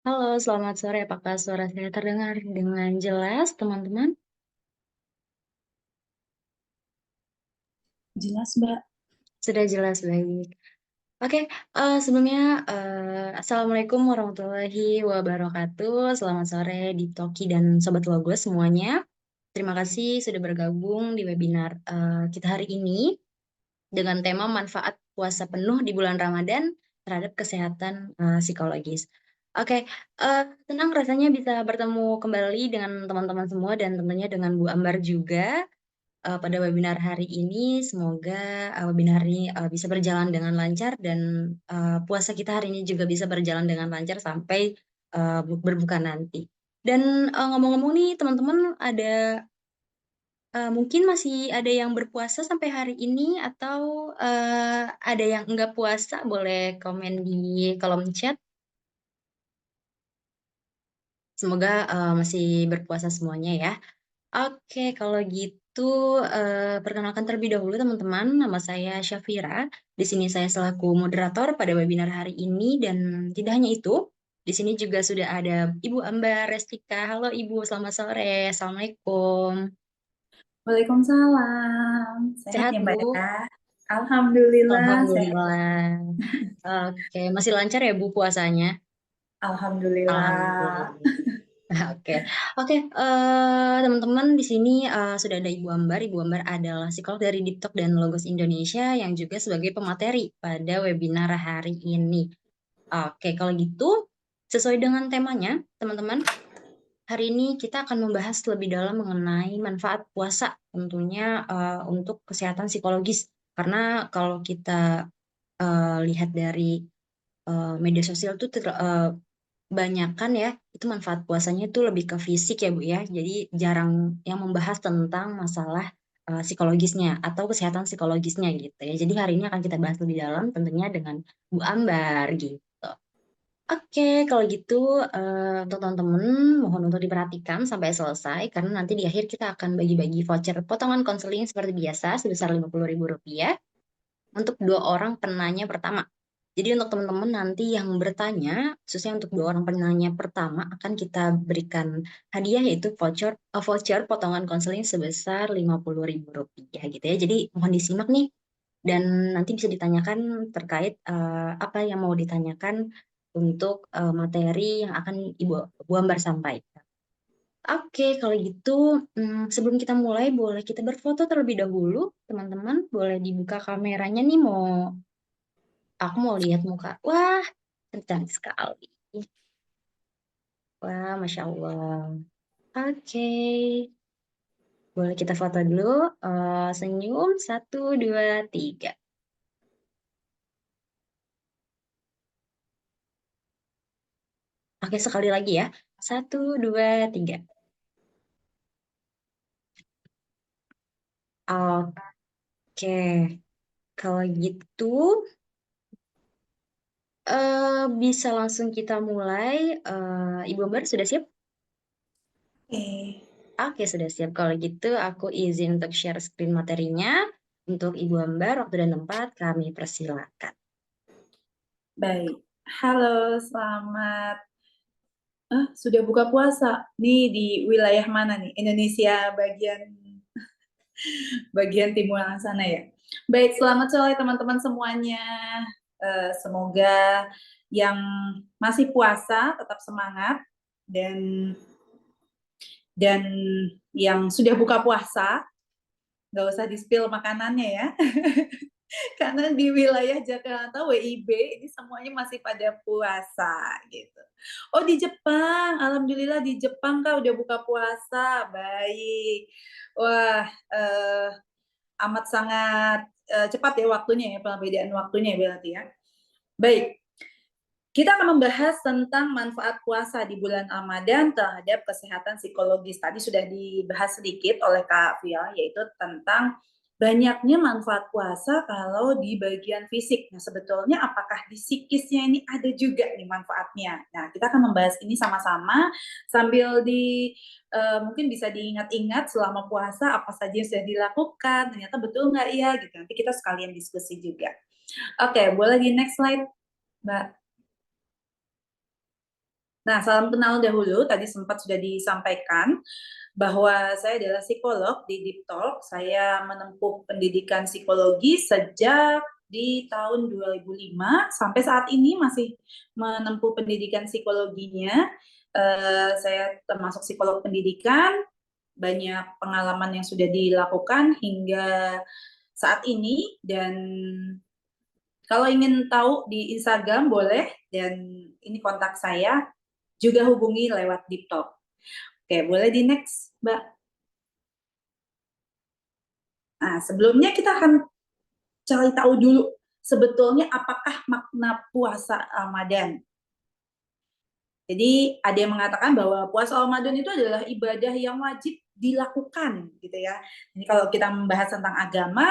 Halo, selamat sore. Apakah suara saya terdengar dengan jelas, teman-teman? Jelas, Mbak. Sudah jelas, baik. Oke, sebelumnya, assalamualaikum warahmatullahi wabarakatuh. Selamat sore di Toki dan Sobat Logo semuanya. Terima kasih sudah bergabung di webinar kita hari ini dengan tema manfaat puasa penuh di bulan Ramadan terhadap kesehatan psikologis. Oke, senang rasanya bisa bertemu kembali dengan teman-teman semua dan tentunya dengan Bu Ambar juga pada webinar hari ini. Semoga webinar ini bisa berjalan dengan lancar dan puasa kita hari ini juga bisa berjalan dengan lancar sampai berbuka nanti. Dan ngomong-ngomong nih teman-teman, ada mungkin masih ada yang berpuasa sampai hari ini atau ada yang enggak puasa, boleh komen di kolom chat. Semoga masih berpuasa semuanya ya. Oke, kalau gitu perkenalkan terlebih dahulu teman-teman, nama saya Syafira. Di sini saya selaku moderator pada webinar hari ini dan tidak hanya itu, di sini juga sudah ada Ibu Ambar Restika. Halo Ibu, selamat sore. Assalamualaikum. Waalaikumsalam. Sehat Sehat ya, Mbak Bu? ya? Alhamdulillah sehat. Alhamdulillah. Oke, masih lancar ya Bu puasanya? Alhamdulillah. Alhamdulillah. Oke, oke, teman-teman di sini sudah ada Ibu Ambar. Ibu Ambar adalah psikolog dari Diptok dan Logos Indonesia yang juga sebagai pemateri pada webinar hari ini. Oke, kalau gitu sesuai dengan temanya, teman-teman, hari ini kita akan membahas lebih dalam mengenai manfaat puasa, tentunya untuk kesehatan psikologis. Karena kalau kita lihat dari media sosial tuh banyakan ya, itu manfaat puasanya itu lebih ke fisik ya Bu ya. Jadi jarang yang membahas tentang masalah psikologisnya atau kesehatan psikologisnya gitu ya. Jadi hari ini akan kita bahas lebih dalam tentunya dengan Bu Ambar gitu. Oke, kalau gitu untuk teman-teman mohon untuk diperhatikan sampai selesai karena nanti di akhir kita akan bagi-bagi voucher potongan konseling seperti biasa sebesar Rp50.000 untuk 2 orang penanya pertama. Jadi untuk teman-teman nanti yang bertanya, khususnya untuk 2 orang penanya pertama akan kita berikan hadiah yaitu voucher potongan konseling sebesar Rp50.000 gitu ya. Jadi mohon disimak nih dan nanti bisa ditanyakan terkait apa yang mau ditanyakan untuk materi yang akan Ibu Bu Ambar sampaikan. Oke, kalau gitu sebelum kita mulai boleh kita berfoto terlebih dahulu, teman-teman. Boleh dibuka kameranya nih, aku mau lihat muka. Wah, cantik sekali. Wah, Masya Allah. Oke, boleh kita foto dulu. Senyum, 1, 2, 3. Oke, sekali lagi ya. 1, 2, 3. Oke, kalau gitu bisa langsung kita mulai. Ibu Ambar sudah siap? Oke, Oke, sudah siap. Kalau gitu aku izin untuk share screen materinya. Untuk Ibu Ambar, waktu dan tempat kami persilakan. baik. Halo, selamat. Sudah buka puasa. Nih di wilayah mana nih? Indonesia bagian timuran sana ya. Baik, selamat sore teman-teman semuanya. Semoga yang masih puasa tetap semangat dan dan yang sudah buka puasa nggak usah di-spill makanannya ya. Karena di wilayah Jakarta WIB ini semuanya masih pada puasa gitu. Oh di Jepang, alhamdulillah di Jepang Kak udah buka puasa, baik. Wah, amat sangat cepat ya waktunya ya, perbedaan waktunya berarti ya. Baik, kita akan membahas tentang manfaat puasa di bulan Ramadan terhadap kesehatan psikologis. Tadi sudah dibahas sedikit oleh Kak Fia, yaitu tentang banyaknya manfaat puasa kalau di bagian fisik. Nah, sebetulnya apakah di psikisnya ini ada juga nih manfaatnya? Nah, kita akan membahas ini sama-sama sambil mungkin bisa diingat-ingat selama puasa apa saja yang sudah dilakukan, ternyata betul nggak ya gitu. Nanti kita sekalian diskusi juga. Oke, boleh di next slide, Mbak. Nah, salam kenal dahulu, tadi sempat sudah disampaikan bahwa saya adalah psikolog di Deep Talk. Saya menempuh pendidikan psikologi sejak di tahun 2005 sampai saat ini masih menempuh pendidikan psikologinya. Saya termasuk psikolog pendidikan, banyak pengalaman yang sudah dilakukan hingga saat ini, dan kalau ingin tahu di Instagram boleh, dan ini kontak saya, juga hubungi lewat Deep Talk. Oke, boleh di next, Mbak. Nah, sebelumnya kita akan cari tahu dulu sebetulnya apakah makna puasa Ramadan. Jadi ada yang mengatakan bahwa puasa Ramadan itu adalah ibadah yang wajib dilakukan, gitu ya. Jadi kalau kita membahas tentang agama,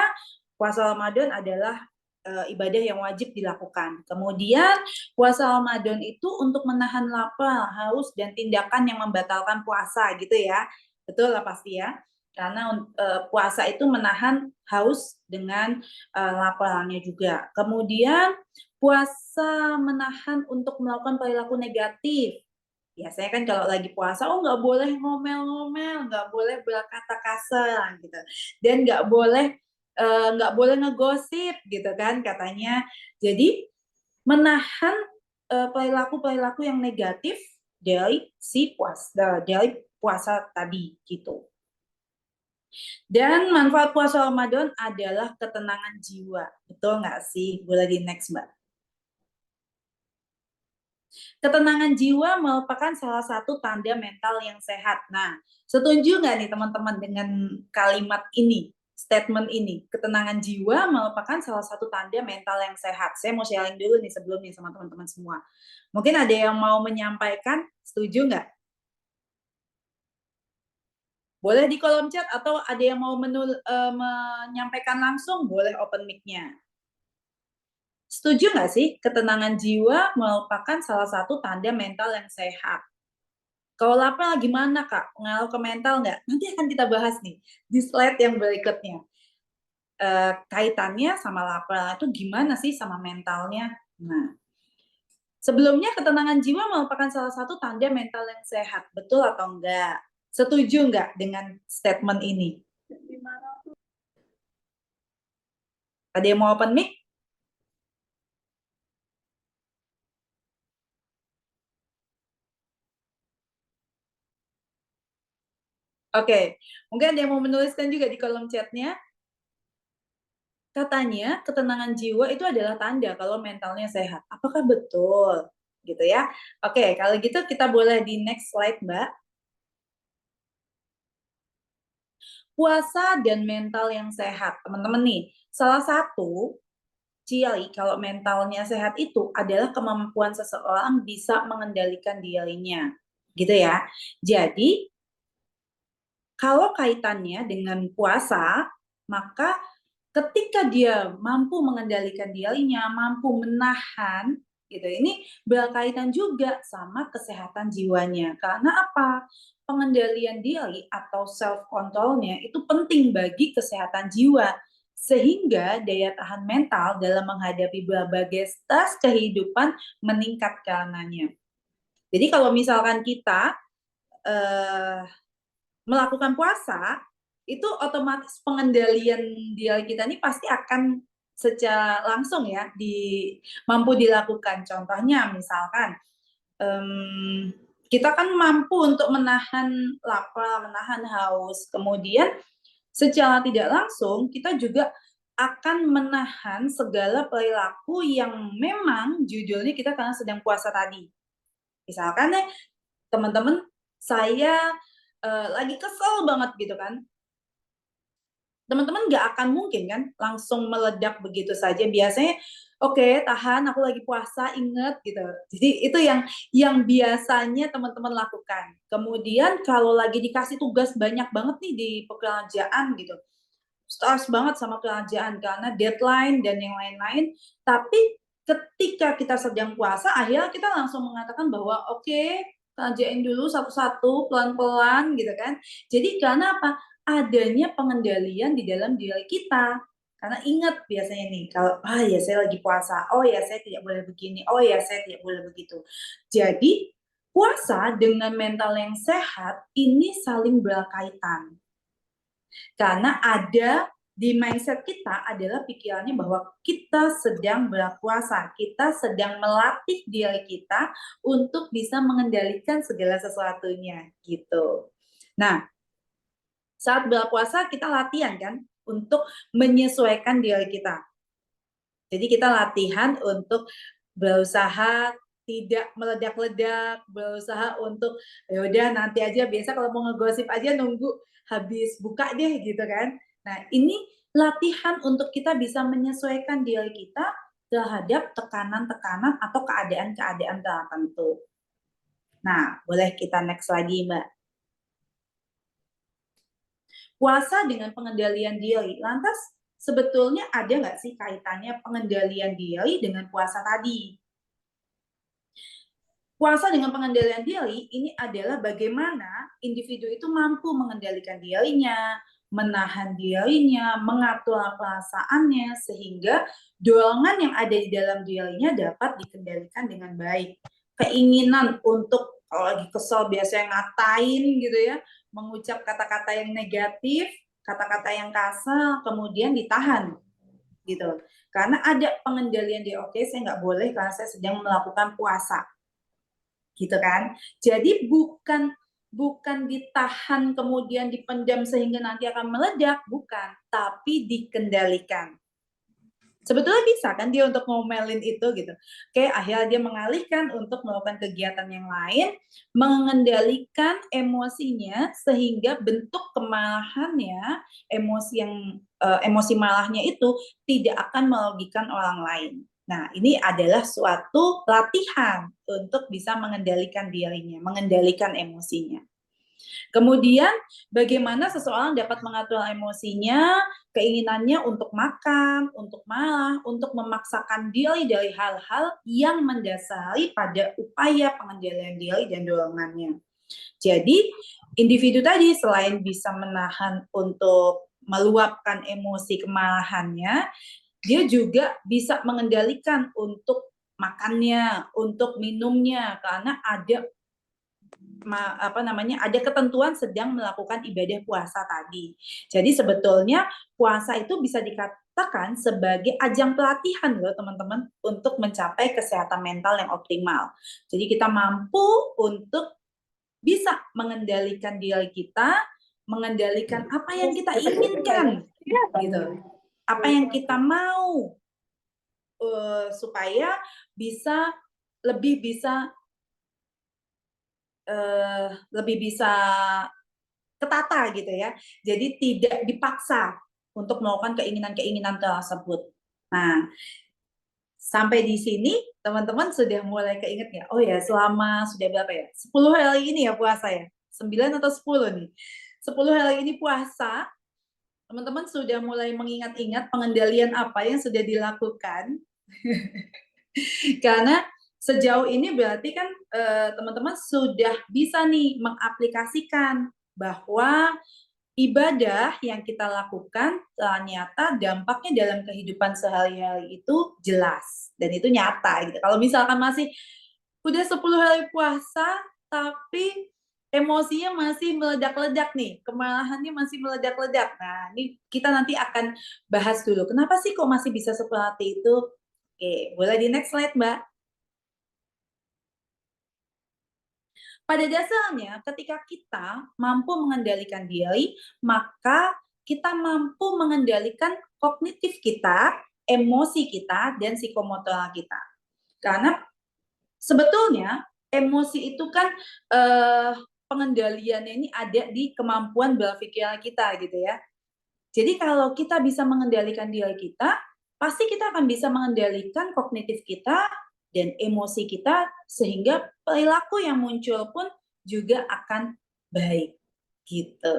puasa Ramadan adalah ibadah yang wajib dilakukan. Kemudian puasa Ramadan itu untuk menahan lapar, haus, dan tindakan yang membatalkan puasa, gitu ya. Betul lah pasti ya. Karena puasa itu menahan haus dengan laparnya juga. Kemudian puasa menahan untuk melakukan perilaku negatif. Biasanya kan kalau lagi puasa, oh nggak boleh ngomel-ngomel, nggak boleh berkata kasar gitu, dan nggak boleh ngegosip gitu kan katanya. Jadi menahan perilaku-perilaku yang negatif dari puasa tadi gitu. Dan manfaat puasa Ramadan adalah ketenangan jiwa. Betul nggak sih? Boleh di next, Mbak. Ketenangan jiwa merupakan salah satu tanda mental yang sehat. Nah, setuju nggak nih teman-teman dengan kalimat ini, statement ini? Ketenangan jiwa merupakan salah satu tanda mental yang sehat. Saya mau sharing dulu nih sebelumnya sama teman-teman semua. Mungkin ada yang mau menyampaikan, setuju nggak? Boleh di kolom chat, atau ada yang mau menyampaikan langsung, boleh open mic-nya. Setuju nggak sih, ketenangan jiwa merupakan salah satu tanda mental yang sehat? Kalau lapar gimana Kak? Pengaruh ke mental nggak? Nanti akan kita bahas nih di slide yang berikutnya. Kaitannya sama lapar itu gimana sih sama mentalnya? Nah, sebelumnya ketenangan jiwa merupakan salah satu tanda mental yang sehat. Betul atau enggak? Setuju nggak dengan statement ini? Ada yang mau open mic? Oke, mungkin ada yang mau menuliskan juga di kolom chatnya. Katanya ketenangan jiwa itu adalah tanda kalau mentalnya sehat. Apakah betul? Gitu ya. Oke, kalau gitu kita boleh di next slide, Mbak. Puasa dan mental yang sehat. Teman-teman nih, salah satu ciri kalau mentalnya sehat itu adalah kemampuan seseorang bisa mengendalikan dirinya. Gitu ya. Jadi, kalau kaitannya dengan puasa, maka ketika dia mampu mengendalikan dirinya, mampu menahan, gitu. Ini berkaitan juga sama kesehatan jiwanya. Karena apa? Pengendalian diri atau self controlnya itu penting bagi kesehatan jiwa, sehingga daya tahan mental dalam menghadapi berbagai stres kehidupan meningkat karenanya. Jadi kalau misalkan kita eh, melakukan puasa, itu otomatis pengendalian diri kita ini pasti akan secara langsung ya mampu dilakukan. Contohnya misalkan kita kan mampu untuk menahan lapar, menahan haus, kemudian secara tidak langsung kita juga akan menahan segala perilaku yang memang judulnya kita karena sedang puasa tadi. Misalkan nih, teman-teman, saya lagi kesel banget gitu kan. Teman-teman nggak akan mungkin kan langsung meledak begitu saja. Biasanya, oke, tahan, aku lagi puasa, inget gitu. Jadi itu yang biasanya teman-teman lakukan. Kemudian kalau lagi dikasih tugas banyak banget nih di pekerjaan gitu, stres banget sama kerjaan karena deadline dan yang lain-lain. Tapi ketika kita sedang puasa, akhirnya kita langsung mengatakan bahwa oke, kerjain dulu satu-satu, pelan-pelan gitu kan. Jadi karena apa? Adanya pengendalian di dalam diri kita. Karena ingat biasanya nih, kalau ya saya lagi puasa, oh ya saya tidak boleh begini, oh ya saya tidak boleh begitu. Jadi puasa dengan mental yang sehat ini saling berkaitan. Karena ada di mindset kita adalah pikirannya bahwa kita sedang berpuasa, kita sedang melatih diri kita untuk bisa mengendalikan segala sesuatunya gitu. Nah, saat berpuasa kita latihan kan untuk menyesuaikan diri kita. Jadi kita latihan untuk berusaha tidak meledak-ledak, berusaha untuk ya udah nanti aja, biasa kalau mau ngegosip aja nunggu habis buka deh gitu kan. Nah, ini latihan untuk kita bisa menyesuaikan diri kita terhadap tekanan-tekanan atau keadaan-keadaan tertentu. Nah, boleh kita next lagi, Mbak. Puasa dengan pengendalian diri. Lantas sebetulnya ada nggak sih kaitannya pengendalian diri dengan puasa tadi? Puasa dengan pengendalian diri ini adalah bagaimana individu itu mampu mengendalikan dirinya, menahan dirinya, mengatur perasaannya, sehingga dorongan yang ada di dalam dirinya dapat dikendalikan dengan baik. Keinginan untuk kalau lagi kesel biasanya ngatain gitu ya, mengucap kata-kata yang negatif, kata-kata yang kasar, kemudian ditahan gitu. Karena ada pengendalian di oke, saya nggak boleh karena saya sedang melakukan puasa gitu kan. Jadi bukan ditahan kemudian dipendam sehingga nanti akan meledak, bukan, tapi dikendalikan. Sebetulnya bisa kan dia untuk ngomelin itu gitu. Oke, akhirnya dia mengalihkan untuk melakukan kegiatan yang lain, mengendalikan emosinya sehingga bentuk kemarahannya, emosi marahnya itu tidak akan merugikan orang lain. Nah, ini adalah suatu latihan untuk bisa mengendalikan dirinya, mengendalikan emosinya. Kemudian bagaimana seseorang dapat mengatur emosinya, keinginannya untuk makan, untuk marah, untuk memaksakan diri dari hal-hal yang mendasari pada upaya pengendalian diri dan dorongannya. Jadi individu tadi selain bisa menahan untuk meluapkan emosi kemarahannya, dia juga bisa mengendalikan untuk makannya, untuk minumnya, karena ada ada ketentuan sedang melakukan ibadah puasa tadi. Jadi sebetulnya puasa itu bisa dikatakan sebagai ajang pelatihan loh teman-teman untuk mencapai kesehatan mental yang optimal. Jadi kita mampu untuk bisa mengendalikan diri kita, mengendalikan apa yang kita inginkan gitu. Apa yang kita mau supaya bisa lebih bisa ketata gitu ya. Jadi tidak dipaksa untuk melakukan keinginan-keinginan tersebut. Nah, sampai di sini teman-teman sudah mulai keinget nggak? Oh ya, selama sudah berapa ya? 10 hari ini ya puasa ya? 9 atau 10 nih? 10 hari ini puasa, teman-teman sudah mulai mengingat-ingat pengendalian apa yang sudah dilakukan. Karena sejauh ini berarti kan teman-teman sudah bisa nih mengaplikasikan bahwa ibadah yang kita lakukan ternyata dampaknya dalam kehidupan sehari-hari itu jelas dan itu nyata gitu. Kalau misalkan masih udah 10 hari puasa tapi emosinya masih meledak-ledak nih, kemarahannya masih meledak-ledak. Nah, ini kita nanti akan bahas dulu. Kenapa sih kok masih bisa seperti itu? Oke, boleh di next slide, Mbak. Pada dasarnya, ketika kita mampu mengendalikan diri, maka kita mampu mengendalikan kognitif kita, emosi kita, dan psikomotor kita. Karena sebetulnya emosi itu kan pengendaliannya ini ada di kemampuan berpikir kita gitu ya. Jadi kalau kita bisa mengendalikan diri kita, pasti kita akan bisa mengendalikan kognitif kita dan emosi kita sehingga perilaku yang muncul pun juga akan baik gitu.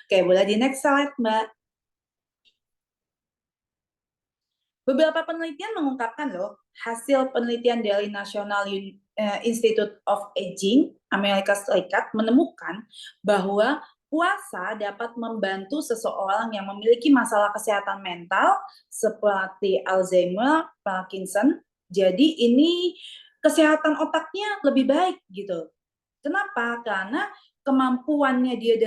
Oke, boleh di next slide, Mbak. Beberapa penelitian mengungkapkan loh, hasil penelitian dari National Institute of Aging Amerika Serikat menemukan bahwa puasa dapat membantu seseorang yang memiliki masalah kesehatan mental seperti Alzheimer, Parkinson. Jadi ini kesehatan otaknya lebih baik gitu. Kenapa? Karena kemampuannya dia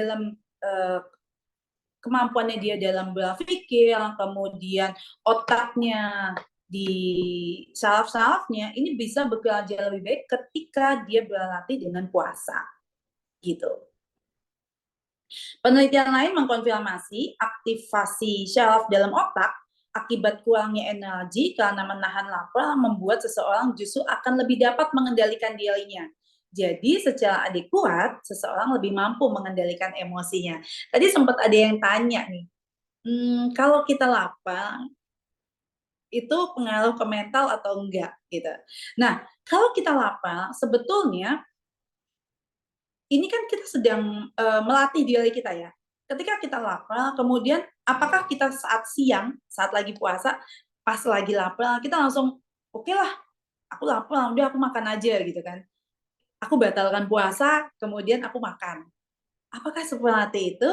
dalam berpikir, kemudian otaknya di saraf-sarafnya ini bisa bekerja lebih baik ketika dia berlatih dengan puasa gitu. Penelitian lain mengkonfirmasi aktivasi syaraf dalam otak akibat kurangnya energi karena menahan lapar membuat seseorang justru akan lebih dapat mengendalikan dirinya. Jadi secara adekuat, seseorang lebih mampu mengendalikan emosinya. Tadi sempat ada yang tanya nih, kalau kita lapar, itu pengaruh ke mental atau enggak gitu. Nah, kalau kita lapar, sebetulnya ini kan kita sedang melatih diri kita ya. Ketika kita lapar, kemudian apakah kita saat siang, saat lagi puasa, pas lagi lapar, kita langsung oke lah, aku lapar, udah aku makan aja gitu kan. Aku batalkan puasa, kemudian aku makan. Apakah seperti itu?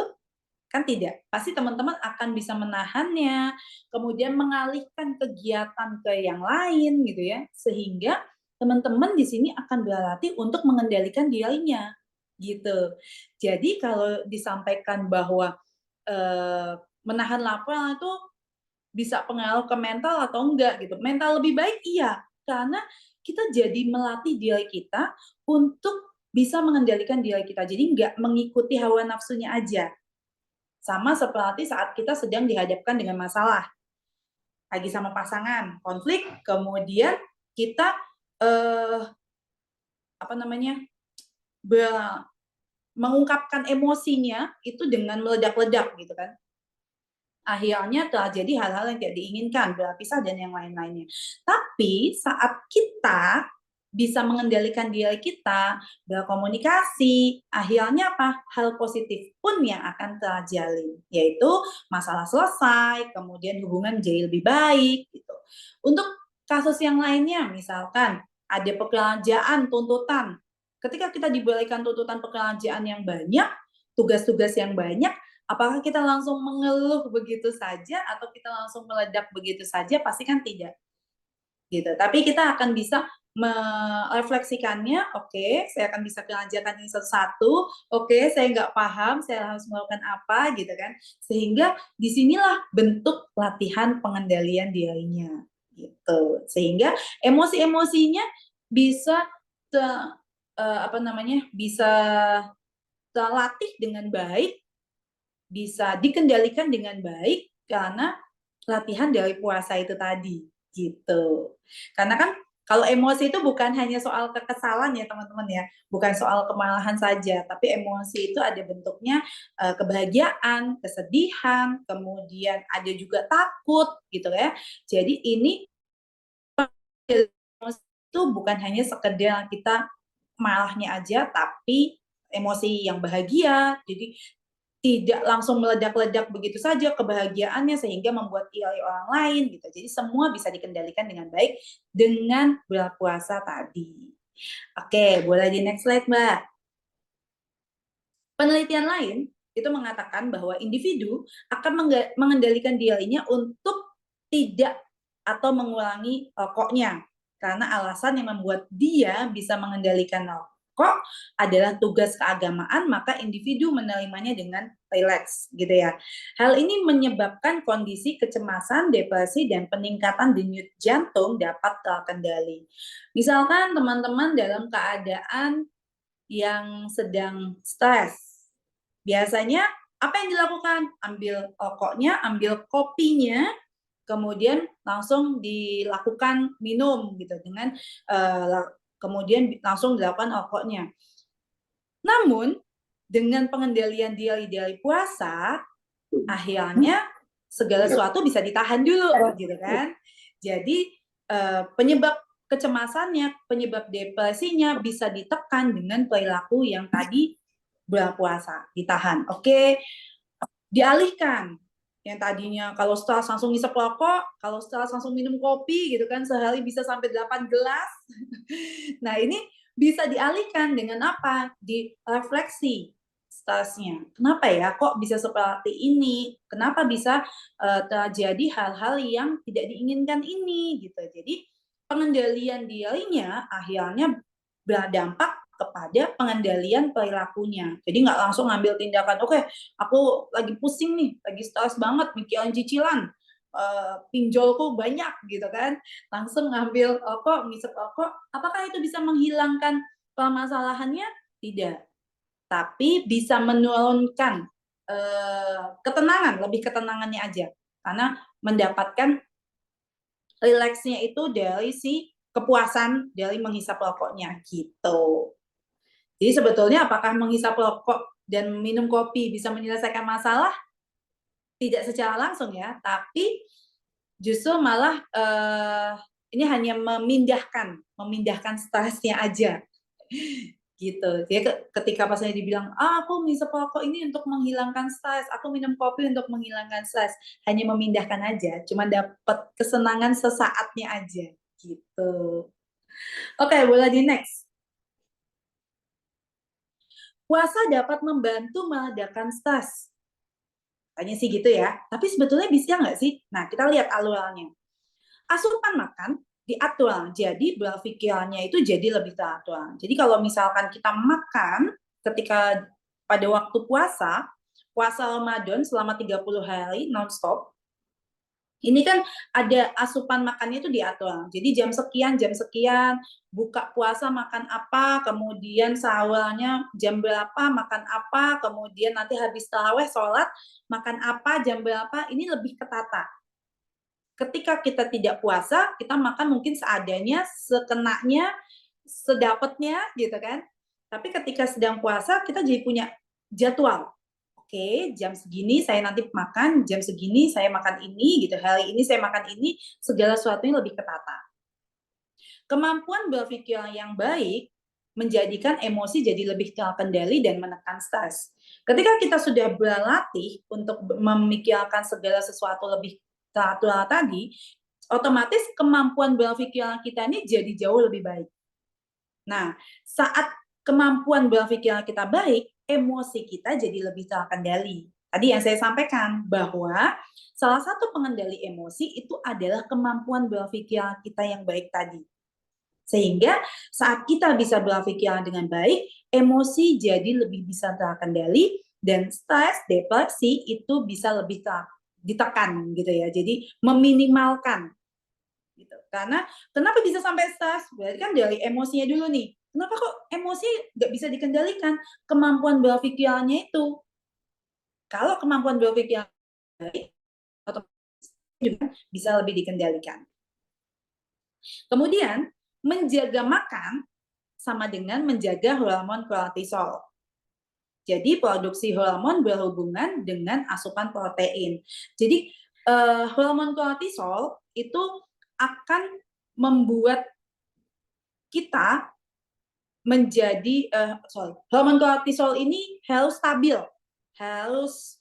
Kan tidak. Pasti teman-teman akan bisa menahannya, kemudian mengalihkan kegiatan ke yang lain gitu ya, sehingga teman-teman di sini akan berlatih untuk mengendalikan dirinya gitu. Jadi kalau disampaikan bahwa menahan lapar itu bisa pengaruh ke mental atau enggak gitu. Mental lebih baik iya, karena kita jadi melatih diri kita untuk bisa mengendalikan diri kita. Jadi nggak mengikuti hawa nafsunya aja. Sama seperti saat kita sedang dihadapkan dengan masalah, lagi sama pasangan, konflik, kemudian kita apa namanya mengungkapkan emosinya itu dengan meledak-ledak gitu kan. Akhirnya terjadi hal-hal yang tidak diinginkan, berpisah dan yang lain-lainnya. Tapi saat kita bisa mengendalikan diri kita, berkomunikasi, akhirnya apa? Hal positif pun yang akan terjalin, yaitu masalah selesai, kemudian hubungan jadi lebih baik gitu. Untuk kasus yang lainnya, misalkan ada pekerjaan, tuntutan. Ketika kita diberikan tuntutan pekerjaan yang banyak, tugas-tugas yang banyak, apakah kita langsung mengeluh begitu saja atau kita langsung meledak begitu saja? Pasti kan tidak. Gitu. Tapi kita akan bisa merefleksikannya, oke, saya akan bisa kerjakan ini satu-satu, oke, saya nggak paham, saya harus melakukan apa, gitu kan. Sehingga disinilah bentuk latihan pengendalian dirinya, gitu. Sehingga emosi-emosinya bisa bisa terlatih dengan baik, bisa dikendalikan dengan baik karena latihan dari puasa itu tadi gitu. Karena kan kalau emosi itu bukan hanya soal kekesalan ya teman-teman ya, bukan soal kemarahan saja, tapi emosi itu ada bentuknya kebahagiaan, kesedihan, kemudian ada juga takut gitu ya. Jadi ini emosi itu bukan hanya sekedar kita marahnya aja, tapi emosi yang bahagia. Jadi tidak langsung meledak-ledak begitu saja kebahagiaannya sehingga membuat iri orang lain gitu. Jadi semua bisa dikendalikan dengan baik dengan berpuasa tadi. Oke, boleh di next slide, Mbak. Penelitian lain itu mengatakan bahwa individu akan mengendalikan dirinya untuk tidak atau mengurangi rokoknya karena alasan yang membuat dia bisa mengendalikan rokok adalah tugas keagamaan, maka individu menerimanya dengan rileks gitu ya. Hal ini menyebabkan kondisi kecemasan, depresi, dan peningkatan denyut jantung dapat terkendali. Misalkan teman-teman dalam keadaan yang sedang stres, biasanya Apa yang dilakukan? Ambil rokoknya, ambil kopinya, kemudian langsung dilakukan minum gitu dengan kemudian langsung dilakukan rokoknya. Namun dengan pengendalian diari puasa, akhirnya segala sesuatu bisa ditahan dulu gitu kan. Jadi penyebab kecemasannya, penyebab depresinya bisa ditekan dengan perilaku yang tadi berpuasa, ditahan. Oke, dialihkan. Yang tadinya kalau setelah langsung ngisep rokok, kalau setelah langsung minum kopi gitu kan, sehari bisa sampai 8 gelas. Nah, ini bisa dialihkan dengan apa? Direfleksi stresnya. Kenapa ya kok bisa seperti ini? Kenapa bisa terjadi hal-hal yang tidak diinginkan ini gitu. Jadi pengendalian dirinya akhirnya berdampak kepada pengendalian perilakunya. Jadi nggak langsung ngambil tindakan, oke, aku lagi pusing nih, lagi stres banget, mikirin cicilan, pinjolku banyak gitu kan, langsung ngambil rokok, ngisep rokok, apakah itu bisa menghilangkan permasalahannya? Tidak, tapi bisa menurunkan ketenangan, lebih ketenangannya aja, karena mendapatkan rileksnya itu dari si kepuasan dari menghisap rokoknya gitu. Jadi sebetulnya apakah menghisap rokok dan minum kopi bisa menyelesaikan masalah? Tidak secara langsung ya, tapi justru malah ini hanya memindahkan stresnya aja gitu. Jadi ketika pasannya dibilang, aku ngisep rokok ini untuk menghilangkan stres, aku minum kopi untuk menghilangkan stres, hanya memindahkan aja, cuma dapat kesenangan sesaatnya aja gitu. Oke, boleh di next. Puasa dapat membantu meredakan stres. Tanya sih gitu ya. Tapi sebetulnya bisa nggak sih? Nah, kita lihat alurannya. Asupan makan diatur, jadi berpikirannya itu jadi lebih teratur. Jadi kalau misalkan kita makan ketika pada waktu puasa, puasa Ramadan selama 30 hari non-stop, ini kan ada asupan makannya itu diatur. Jadi jam sekian, buka puasa makan apa, kemudian sahurnya jam berapa, makan apa, kemudian nanti habis taraweh, sholat, makan apa, jam berapa, ini lebih ketata. Ketika kita tidak puasa, kita makan mungkin seadanya, sekenanya, sedapatnya gitu kan. Tapi ketika sedang puasa, kita jadi punya jadwal. Oke, jam segini saya nanti makan, jam segini saya makan ini gitu, hari ini saya makan ini, segala sesuatunya lebih ketata. Kemampuan berpikir yang baik menjadikan emosi jadi lebih terkendali dan menekan stres. Ketika kita sudah berlatih untuk memikirkan segala sesuatu lebih teratur tadi, otomatis kemampuan berpikir kita ini jadi jauh lebih baik. Nah, saat kemampuan berpikir kita baik, emosi kita jadi lebih terkendali. Tadi yang saya sampaikan bahwa salah satu pengendali emosi itu adalah kemampuan berpikir kita yang baik tadi. Sehingga saat kita bisa berpikir dengan baik, emosi jadi lebih bisa terkendali dan stres, depresi itu bisa lebih ditekan gitu ya. Jadi meminimalkan gitu. Karena kenapa bisa sampai stres? Berarti kan dari emosinya dulu nih. Kenapa kok emosi nggak bisa dikendalikan? Kemampuan berpikirnya itu. Kalau kemampuan berpikir baik, otomatis juga bisa lebih dikendalikan. Kemudian, menjaga makan sama dengan menjaga hormon kortisol. Jadi produksi hormon berhubungan dengan asupan protein. Jadi hormon kortisol itu akan membuat kita menjadi hormon kortisol ini harus stabil, harus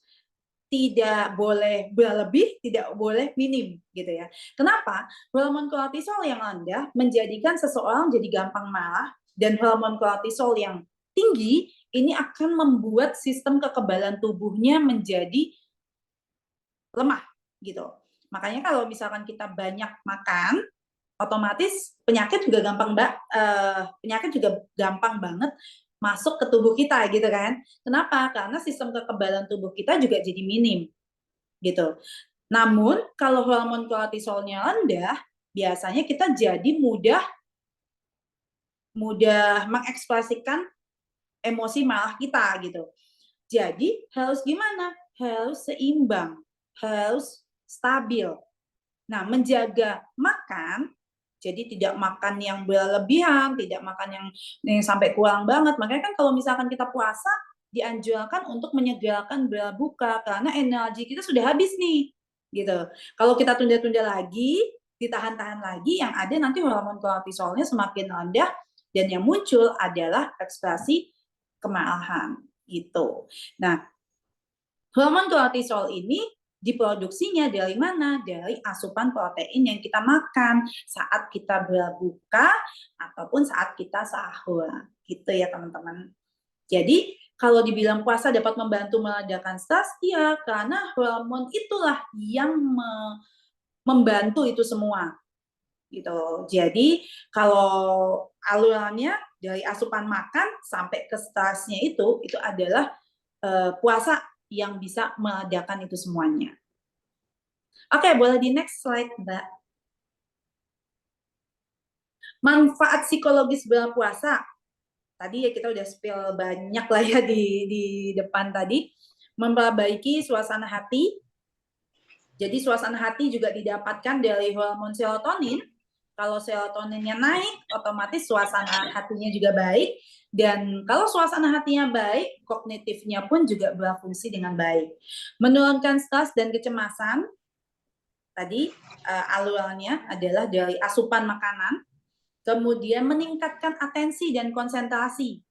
tidak boleh berlebih, tidak boleh minim gitu ya. Kenapa? Hormon kortisol yang rendah menjadikan seseorang jadi gampang marah, dan hormon kortisol yang tinggi ini akan membuat sistem kekebalan tubuhnya menjadi lemah gitu. Makanya kalau misalkan kita banyak makan, otomatis penyakit juga gampang banget masuk ke tubuh kita gitu kan. Kenapa? Karena sistem kekebalan tubuh kita juga jadi minim gitu. Namun kalau hormon kortisolnya rendah, biasanya kita jadi mudah mengekspresikan emosi marah kita gitu. Jadi harus gimana? Harus seimbang, harus stabil. Nah, menjaga makan, jadi tidak makan yang berlebihan, tidak makan yang sampai kurang banget. Makanya kan kalau misalkan kita puasa, dianjurkan untuk menyegerakan berbuka karena energi kita sudah habis nih, gitu. Kalau kita tunda-tunda lagi, ditahan-tahan lagi, yang ada nanti hormon kortisolnya semakin rendah dan yang muncul adalah ekspresi kemarahan, gitu. Nah, hormon kortisol ini diproduksinya dari mana? Dari asupan protein yang kita makan saat kita berbuka ataupun saat kita sahur. Gitu ya teman-teman. Jadi kalau dibilang puasa dapat membantu meredakan stres, iya, karena hormon itulah yang membantu itu semua. Gitu. Jadi kalau alurannya dari asupan makan sampai ke stresnya itu adalah puasa yang bisa meredakan itu semuanya. Oke, boleh di next slide, Mbak. Manfaat psikologis berpuasa. Tadi ya kita udah spill banyak lah ya di depan tadi. Memperbaiki suasana hati. Jadi suasana hati juga didapatkan dari hormon serotonin. Kalau serotoninnya naik, otomatis suasana hatinya juga baik. Dan kalau suasana hatinya baik, kognitifnya pun juga berfungsi dengan baik. Menurunkan stres dan kecemasan. Tadi alurannya adalah dari asupan makanan, kemudian meningkatkan atensi dan konsentrasi,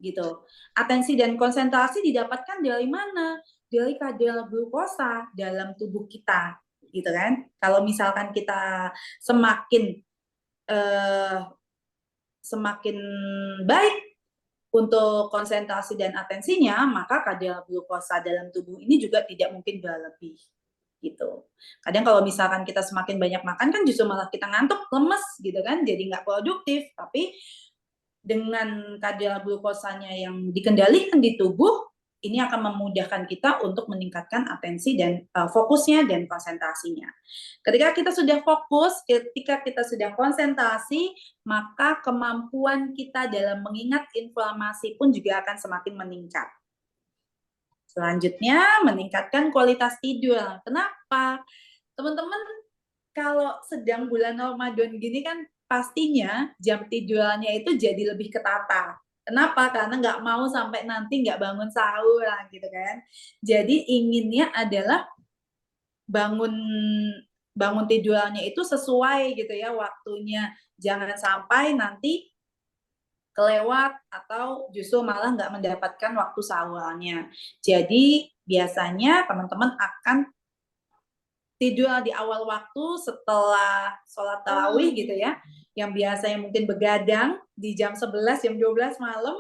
gitu. Atensi dan konsentrasi didapatkan dari mana? Dari kadar glukosa dalam tubuh kita, gitu kan? Kalau misalkan kita semakin semakin baik untuk konsentrasi dan atensinya, maka kadar glukosa dalam tubuh ini juga tidak mungkin berlebih. Gitu. Kadang kalau misalkan kita semakin banyak makan kan justru malah kita ngantuk, lemes gitu kan, jadi nggak produktif. Tapi dengan kadar glukosanya yang dikendalikan di tubuh, ini akan memudahkan kita untuk meningkatkan atensi dan fokusnya dan konsentrasinya. Ketika kita sudah fokus, ketika kita sudah konsentrasi, maka kemampuan kita dalam mengingat informasi pun juga akan semakin meningkat. Selanjutnya, meningkatkan kualitas tidur. Kenapa? Teman-teman, kalau sedang bulan Ramadan gini kan pastinya jam tidurnya itu jadi lebih ketata. Kenapa? Karena nggak mau sampai nanti nggak bangun sahur lah gitu kan. Jadi inginnya adalah bangun bangun tidurnya itu sesuai gitu ya waktunya. Jangan sampai nanti kelewat atau justru malah nggak mendapatkan waktu sahurnya. Jadi biasanya teman-teman akan tidur di awal waktu setelah sholat tarawih gitu ya, yang biasanya mungkin begadang di jam 11, jam 12 malam,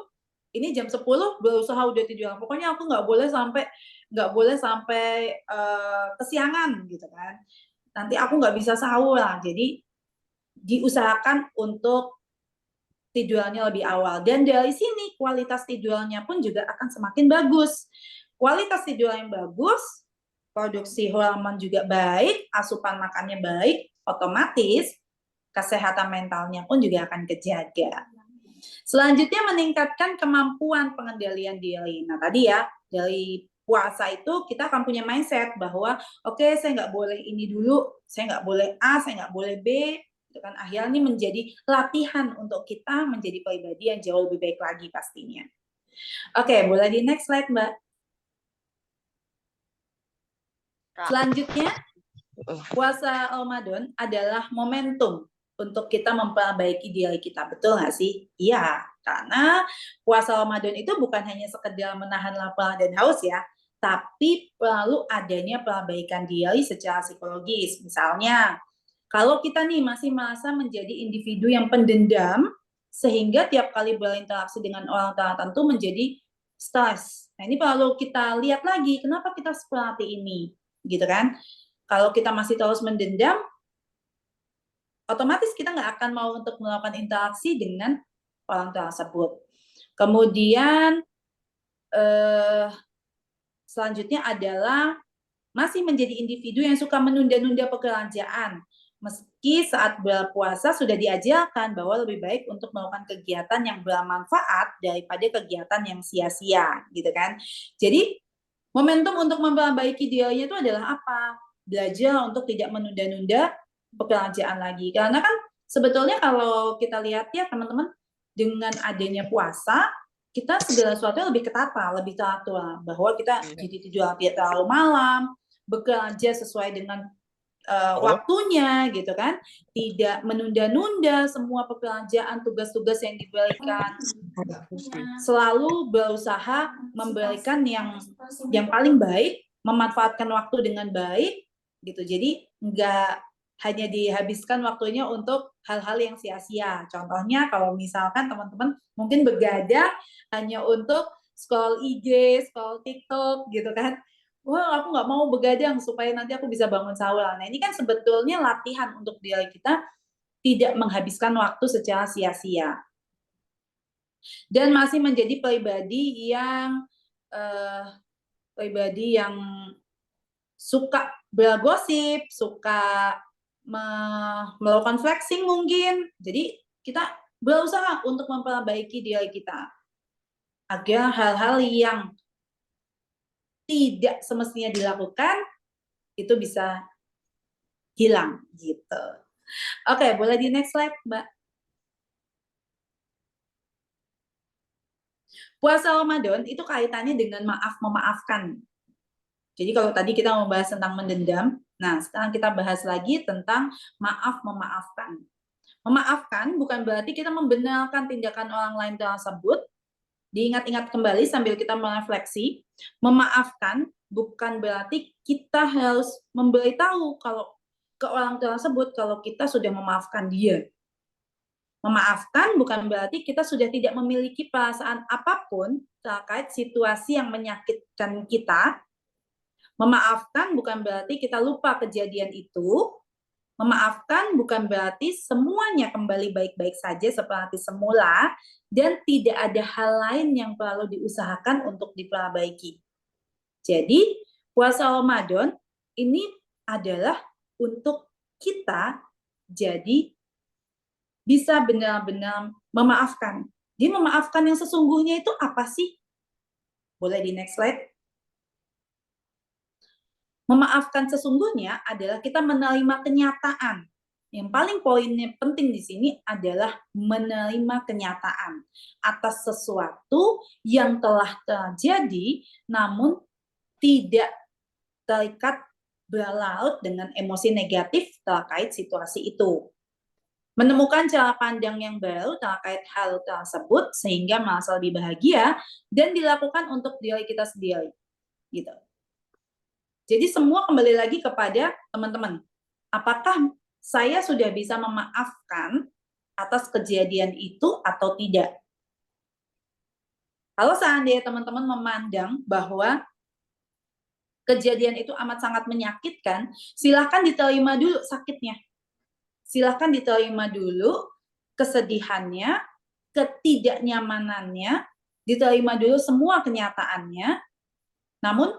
ini jam 10 berusaha udah tidur. Pokoknya aku nggak boleh sampai kesiangan gitu kan. Nanti aku nggak bisa sahur lah. Jadi diusahakan untuk tidurnya lebih awal. Dan dari sini kualitas tidurnya pun juga akan semakin bagus. Kualitas tidur yang bagus, produksi hormon juga baik, asupan makannya baik, otomatis kesehatan mentalnya pun juga akan kejaga. Selanjutnya meningkatkan kemampuan pengendalian diri. Nah tadi ya, dari puasa itu kita akan punya mindset bahwa oke, saya nggak boleh ini dulu, saya nggak boleh A, saya nggak boleh B, itu kan akhirnya ini menjadi latihan untuk kita menjadi pribadi yang jauh lebih baik lagi pastinya. Oke, boleh di next slide, Mbak. Selanjutnya, puasa Ramadan adalah momentum untuk kita memperbaiki diri kita. Betul nggak sih? Iya, karena puasa Ramadan itu bukan hanya sekedar menahan lapar dan haus ya, tapi perlu adanya perbaikan diri secara psikologis. Misalnya, kalau kita nih masih merasa menjadi individu yang pendendam, sehingga tiap kali berinteraksi dengan orang tertentu menjadi stres. Nah, ini perlu kita lihat lagi, kenapa kita seperti ini, gitu kan? Kalau kita masih terus mendendam, otomatis kita nggak akan mau untuk melakukan interaksi dengan orang tersebut. Kemudian selanjutnya adalah masih menjadi individu yang suka menunda-nunda pekerjaan, Meski saat berpuasa sudah diajarkan bahwa lebih baik untuk melakukan kegiatan yang bermanfaat daripada kegiatan yang sia-sia, gitu kan. Jadi, momentum untuk memperbaiki dirinya itu adalah apa? Belajar untuk tidak menunda-nunda pekerjaan lagi. Karena kan sebetulnya kalau kita lihat ya teman-teman, dengan adanya puasa, kita segala sesuatu lebih ketata, lebih teratur. Bahwa kita jadi tidur tidak terlalu malam, bekerja sesuai dengan waktunya gitu kan, tidak menunda-nunda semua pekerjaan, tugas-tugas yang diberikan, selalu berusaha memberikan yang paling baik, memanfaatkan waktu dengan baik gitu. Jadi nggak hanya dihabiskan waktunya untuk hal-hal yang sia-sia. Contohnya kalau misalkan teman-teman mungkin begadang hanya untuk scroll IG, scroll TikTok gitu kan. Wah, aku nggak mau begadang supaya nanti aku bisa bangun sahur. Nah, ini kan sebetulnya latihan untuk diri kita tidak menghabiskan waktu secara sia-sia. Dan masih menjadi pribadi yang suka bergosip, suka melakukan flexing mungkin. Jadi kita berusaha untuk memperbaiki diri kita agar hal-hal yang tidak semestinya dilakukan itu bisa hilang gitu. Oke, boleh di next slide, Mbak. Puasa Ramadan itu kaitannya dengan maaf memaafkan. Jadi kalau tadi kita membahas tentang mendendam, nah sekarang kita bahas lagi tentang maaf memaafkan. Memaafkan bukan berarti kita membenarkan tindakan orang lain tersebut, diingat-ingat kembali sambil kita merefleksi. Memaafkan bukan berarti kita harus memberitahu kalau ke orang tersebut kalau kita sudah memaafkan dia. Memaafkan bukan berarti kita sudah tidak memiliki perasaan apapun terkait situasi yang menyakitkan kita. Memaafkan bukan berarti kita lupa kejadian itu. Memaafkan bukan berarti semuanya kembali baik-baik saja seperti semula dan tidak ada hal lain yang perlu diusahakan untuk diperbaiki. Jadi, puasa Ramadan ini adalah untuk kita jadi bisa benar-benar memaafkan. Jadi memaafkan yang sesungguhnya itu apa sih? Boleh di next slide. Memaafkan sesungguhnya adalah kita menerima kenyataan. Yang paling poinnya penting di sini adalah menerima kenyataan atas sesuatu yang telah terjadi namun tidak terikat berlarut dengan emosi negatif terkait situasi itu. Menemukan cara pandang yang baru terkait hal tersebut sehingga merasa lebih bahagia dan dilakukan untuk diri kita sendiri. Gitu. Jadi semua kembali lagi kepada teman-teman. Apakah saya sudah bisa memaafkan atas kejadian itu atau tidak? Kalau seandainya teman-teman memandang bahwa kejadian itu amat sangat menyakitkan, silahkan diterima dulu sakitnya. Silahkan diterima dulu kesedihannya, ketidaknyamanannya, diterima dulu semua kenyataannya. Namun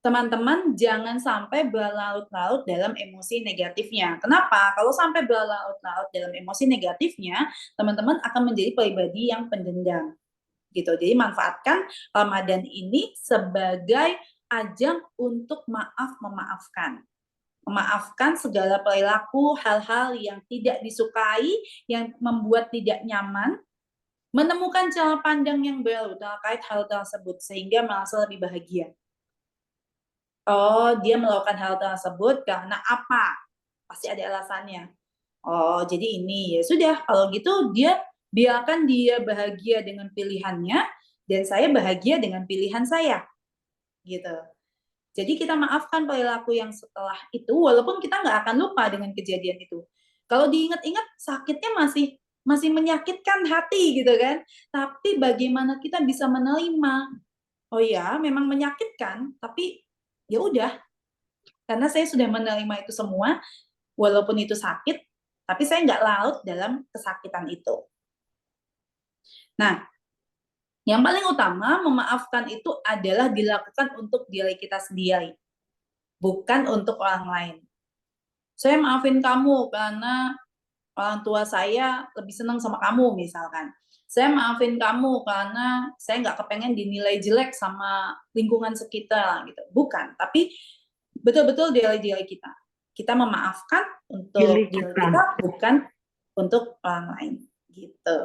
teman-teman jangan sampai berlarut-larut dalam emosi negatifnya. Kenapa? Kalau sampai berlarut-larut dalam emosi negatifnya, teman-teman akan menjadi pribadi yang pendendam. Gitu. Jadi manfaatkan Ramadan ini sebagai ajang untuk maaf memaafkan. Memaafkan segala perilaku, hal-hal yang tidak disukai, yang membuat tidak nyaman, menemukan cara pandang yang baru terkait hal tersebut sehingga merasa lebih bahagia. Oh, dia melakukan hal tersebut karena apa? Pasti ada alasannya. Oh, jadi ini ya sudah. Kalau gitu dia biarkan dia bahagia dengan pilihannya dan saya bahagia dengan pilihan saya. Gitu. Jadi kita maafkan perilaku yang setelah itu, walaupun kita nggak akan lupa dengan kejadian itu. Kalau diingat-ingat sakitnya masih menyakitkan hati gitu kan. Tapi bagaimana kita bisa menerima? Oh ya, memang menyakitkan, tapi ya udah, karena saya sudah menerima itu semua, walaupun itu sakit, tapi saya nggak larut dalam kesakitan itu. Nah, yang paling utama memaafkan itu adalah dilakukan untuk diri kita sendiri, bukan untuk orang lain. Saya maafin kamu karena orang tua saya lebih senang sama kamu misalkan. Saya maafin kamu karena saya nggak kepengen dinilai jelek sama lingkungan sekitar gitu. Bukan, tapi betul-betul diri kita. Kita memaafkan untuk diri kita, bukan untuk orang lain gitu.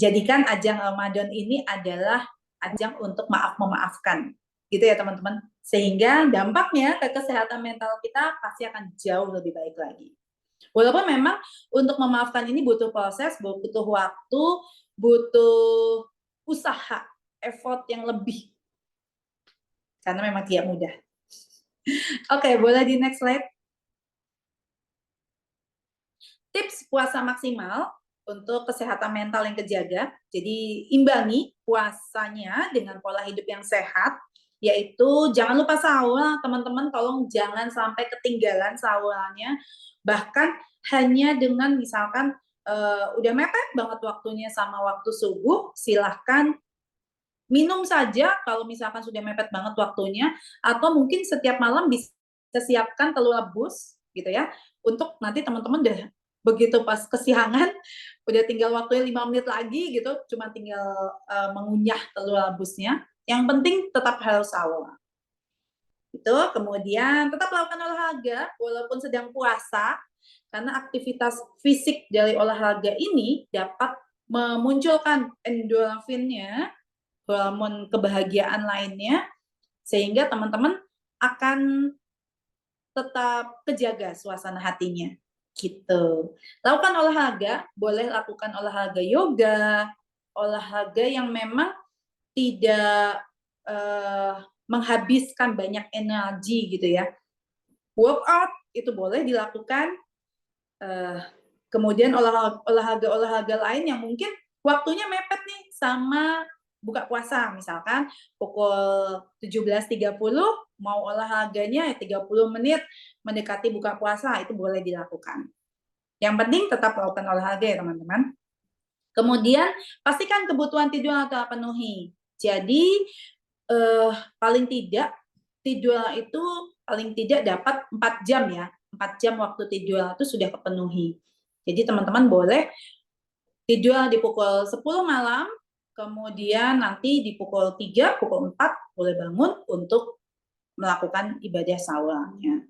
Jadikan ajang Ramadan ini adalah ajang untuk maaf memaafkan, gitu ya teman-teman. Sehingga dampaknya ke kesehatan mental kita pasti akan jauh lebih baik lagi. Walaupun memang untuk memaafkan ini butuh proses, butuh waktu, butuh usaha, effort yang lebih. Karena memang tidak mudah. Oke, boleh di next slide. Tips puasa maksimal untuk kesehatan mental yang terjaga. Jadi imbangi puasanya dengan pola hidup yang sehat, yaitu jangan lupa sahur, teman-teman, tolong jangan sampai ketinggalan sahurnya. Bahkan hanya dengan misalkan udah mepet banget waktunya sama waktu subuh, silahkan minum saja kalau misalkan sudah mepet banget waktunya, atau mungkin setiap malam bisa siapkan telur rebus gitu ya, untuk nanti teman-teman udah begitu pas kesiangan, udah tinggal waktunya 5 menit lagi gitu, cuma tinggal mengunyah telur rebusnya. Yang penting tetap harus sahur. Itu kemudian tetap lakukan olahraga walaupun sedang puasa, karena aktivitas fisik dari olahraga ini dapat memunculkan endorfinnya, hormon kebahagiaan lainnya, sehingga teman-teman akan tetap kejaga suasana hatinya gitu. Lakukan olahraga, boleh lakukan olahraga yoga, olahraga yang memang tidak menghabiskan banyak energi gitu ya. Workout itu boleh dilakukan. Kemudian olahraga lain yang mungkin waktunya mepet nih sama buka puasa, misalkan pukul 17.30 mau olahraganya 30 menit mendekati buka puasa, itu boleh dilakukan. Yang penting tetap lakukan olahraga ya teman-teman. Kemudian pastikan kebutuhan tidur terpenuhi. Jadi paling tidak tidur itu paling tidak dapat 4 jam ya. 4 jam waktu tidur itu sudah terpenuhi. Jadi teman-teman boleh tidur di pukul 10 malam, kemudian nanti di pukul 3, pukul 4 boleh bangun untuk melakukan ibadah sahurnya.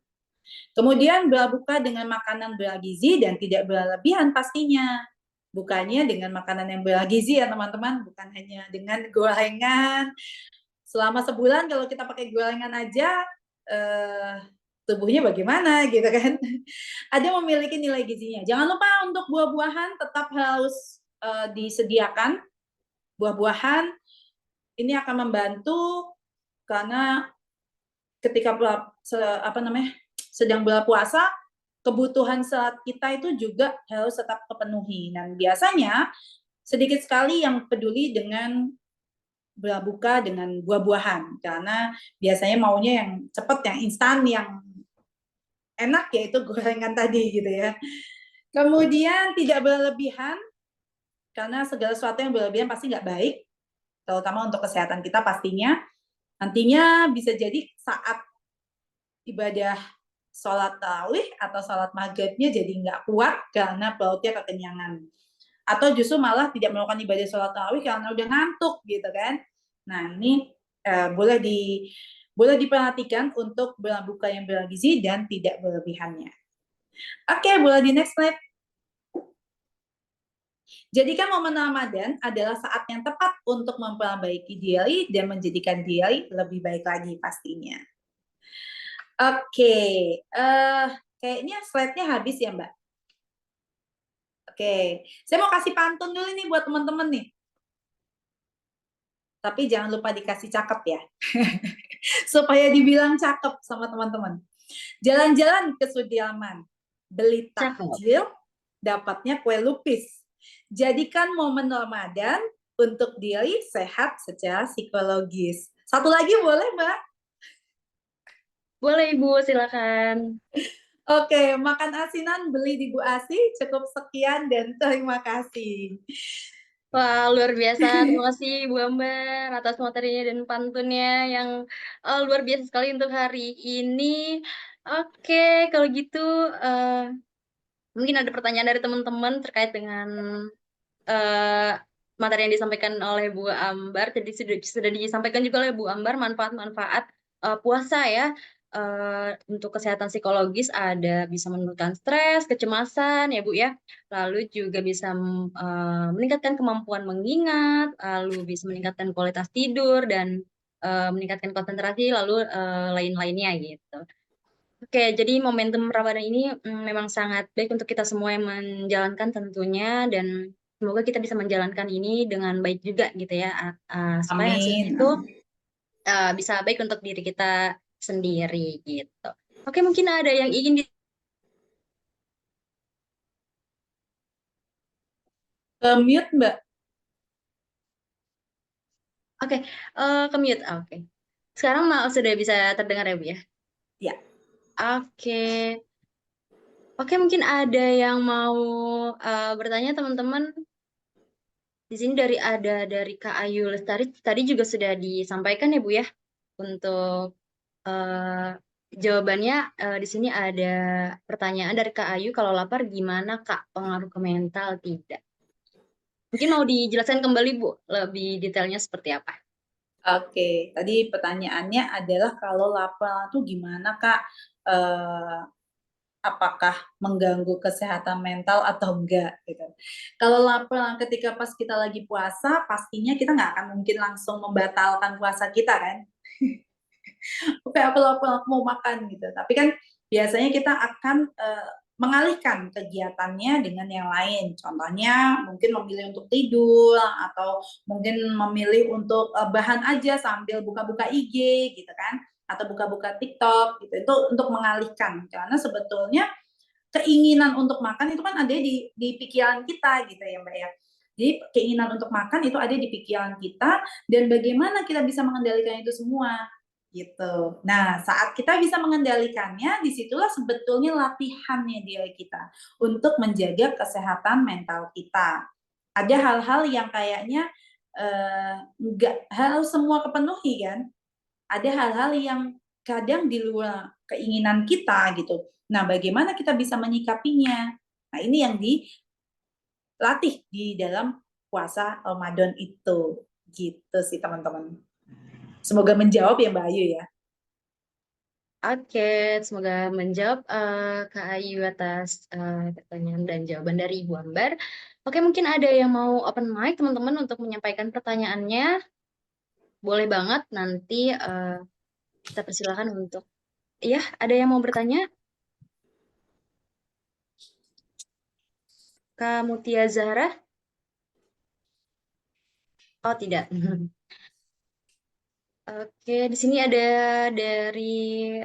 Kemudian berbuka dengan makanan bergizi dan tidak berlebihan pastinya. Bukanya dengan makanan yang bergizi ya teman-teman, bukan hanya dengan gorengan. Selama sebulan kalau kita pakai gorengan aja, tubuhnya bagaimana gitu kan. Ada memiliki nilai gizinya. Jangan lupa untuk buah-buahan tetap harus disediakan. Buah-buahan ini akan membantu karena ketika sedang berpuasa, kebutuhan serat kita itu juga harus tetap terpenuhi. Dan biasanya sedikit sekali yang peduli dengan berbuka dengan buah-buahan karena biasanya maunya yang cepat, yang instan, yang enak, yaitu gorengan tadi gitu ya. Kemudian tidak berlebihan, karena segala sesuatu yang berlebihan pasti nggak baik, terutama untuk kesehatan kita pastinya. Nantinya bisa jadi saat ibadah sholat tarawih atau sholat maghribnya jadi nggak kuat karena perutnya kekenyangan. Atau justru malah tidak melakukan ibadah sholat tarawih karena udah ngantuk gitu kan. Nah ini boleh diperhatikan untuk berbuka yang bergizi dan tidak berlebihannya. Oke, boleh di next slide. Jadikan momen Ramadan adalah saat yang tepat untuk memperbaiki diri dan menjadikan diri lebih baik lagi pastinya. Oke, kayaknya slide-nya habis ya Mbak. Oke, saya mau kasih pantun dulu nih buat teman-teman nih. Tapi jangan lupa dikasih cakep ya. Supaya dibilang cakep sama teman-teman. Jalan-jalan ke Sudirman, beli takjil, dapatnya kue lupis. Jadikan momen Ramadan untuk diri sehat secara psikologis. Satu lagi boleh, Mbak? Boleh Ibu, silakan. Oke, makan asinan beli di Bu Asi. Cukup sekian dan terima kasih. Wah, luar biasa. Terima kasih Bu Ambar atas materinya dan pantunnya yang luar biasa sekali untuk hari ini. Oke, kalau gitu eh, mungkin ada pertanyaan dari teman-teman terkait dengan eh, materi yang disampaikan oleh Bu Ambar. Jadi sudah disampaikan juga oleh Bu Ambar manfaat-manfaat puasa ya. Untuk kesehatan psikologis ada bisa menurunkan stres, kecemasan ya Bu ya. Lalu juga bisa meningkatkan kemampuan mengingat, lalu bisa meningkatkan kualitas tidur dan meningkatkan konsentrasi, lalu lain-lainnya gitu. Oke, jadi momentum Ramadan ini memang sangat baik untuk kita semua yang menjalankan tentunya dan semoga kita bisa menjalankan ini dengan baik juga gitu ya, supaya hasilnya Amin, itu amin. bisa baik untuk diri kita sendiri gitu. Oke, mungkin ada yang ingin Ke mute Mbak. oke, ke mute. Oke. Sekarang sudah bisa terdengar ya Bu ya? Ya. Oke. Oke, mungkin ada yang mau bertanya teman-teman. Di sini dari Kak Ayu Lestari tadi juga sudah disampaikan ya Bu ya untuk eh, jawabannya. Di sini ada pertanyaan dari Kak Ayu, kalau lapar gimana Kak, pengaruh ke mental tidak? Mungkin mau dijelaskan kembali Bu lebih detailnya seperti apa? Oke, tadi pertanyaannya adalah kalau lapar tuh gimana Kak? Eh, apakah mengganggu kesehatan mental atau enggak gitu. Kalau lapar ketika pas kita lagi puasa, pastinya kita nggak akan mungkin langsung membatalkan puasa kita kan. Oke, aku lapar, aku mau makan gitu. Tapi kan biasanya kita akan mengalihkan kegiatannya dengan yang lain. Contohnya mungkin memilih untuk tidur atau mungkin memilih untuk bahan aja sambil buka-buka IG gitu kan, atau buka-buka TikTok gitu. Itu untuk mengalihkan karena sebetulnya keinginan untuk makan itu kan ada di pikiran kita gitu ya Mbak ya. Jadi keinginan untuk makan itu ada di pikiran kita dan bagaimana kita bisa mengendalikan itu semua gitu. Nah, saat kita bisa mengendalikannya, disitulah sebetulnya latihannya diri kita untuk menjaga kesehatan mental kita. Ada hal-hal yang kayaknya nggak harus semua kepenuhi kan. Ada hal-hal yang kadang di luar keinginan kita gitu. Nah, bagaimana kita bisa menyikapinya? Nah, ini yang dilatih di dalam puasa Ramadan itu. Gitu sih, teman-teman. Semoga menjawab ya Mbak Ayu ya. Oke, semoga menjawab Kak Ayu atas pertanyaan dan jawaban dari Ibu Ambar. Oke, mungkin ada yang mau open mic teman-teman untuk menyampaikan pertanyaannya. Boleh banget nanti kita persilakan untuk. Iya, ada yang mau bertanya? Kak Mutia Zahra? Oh, tidak. Oke, di sini ada dari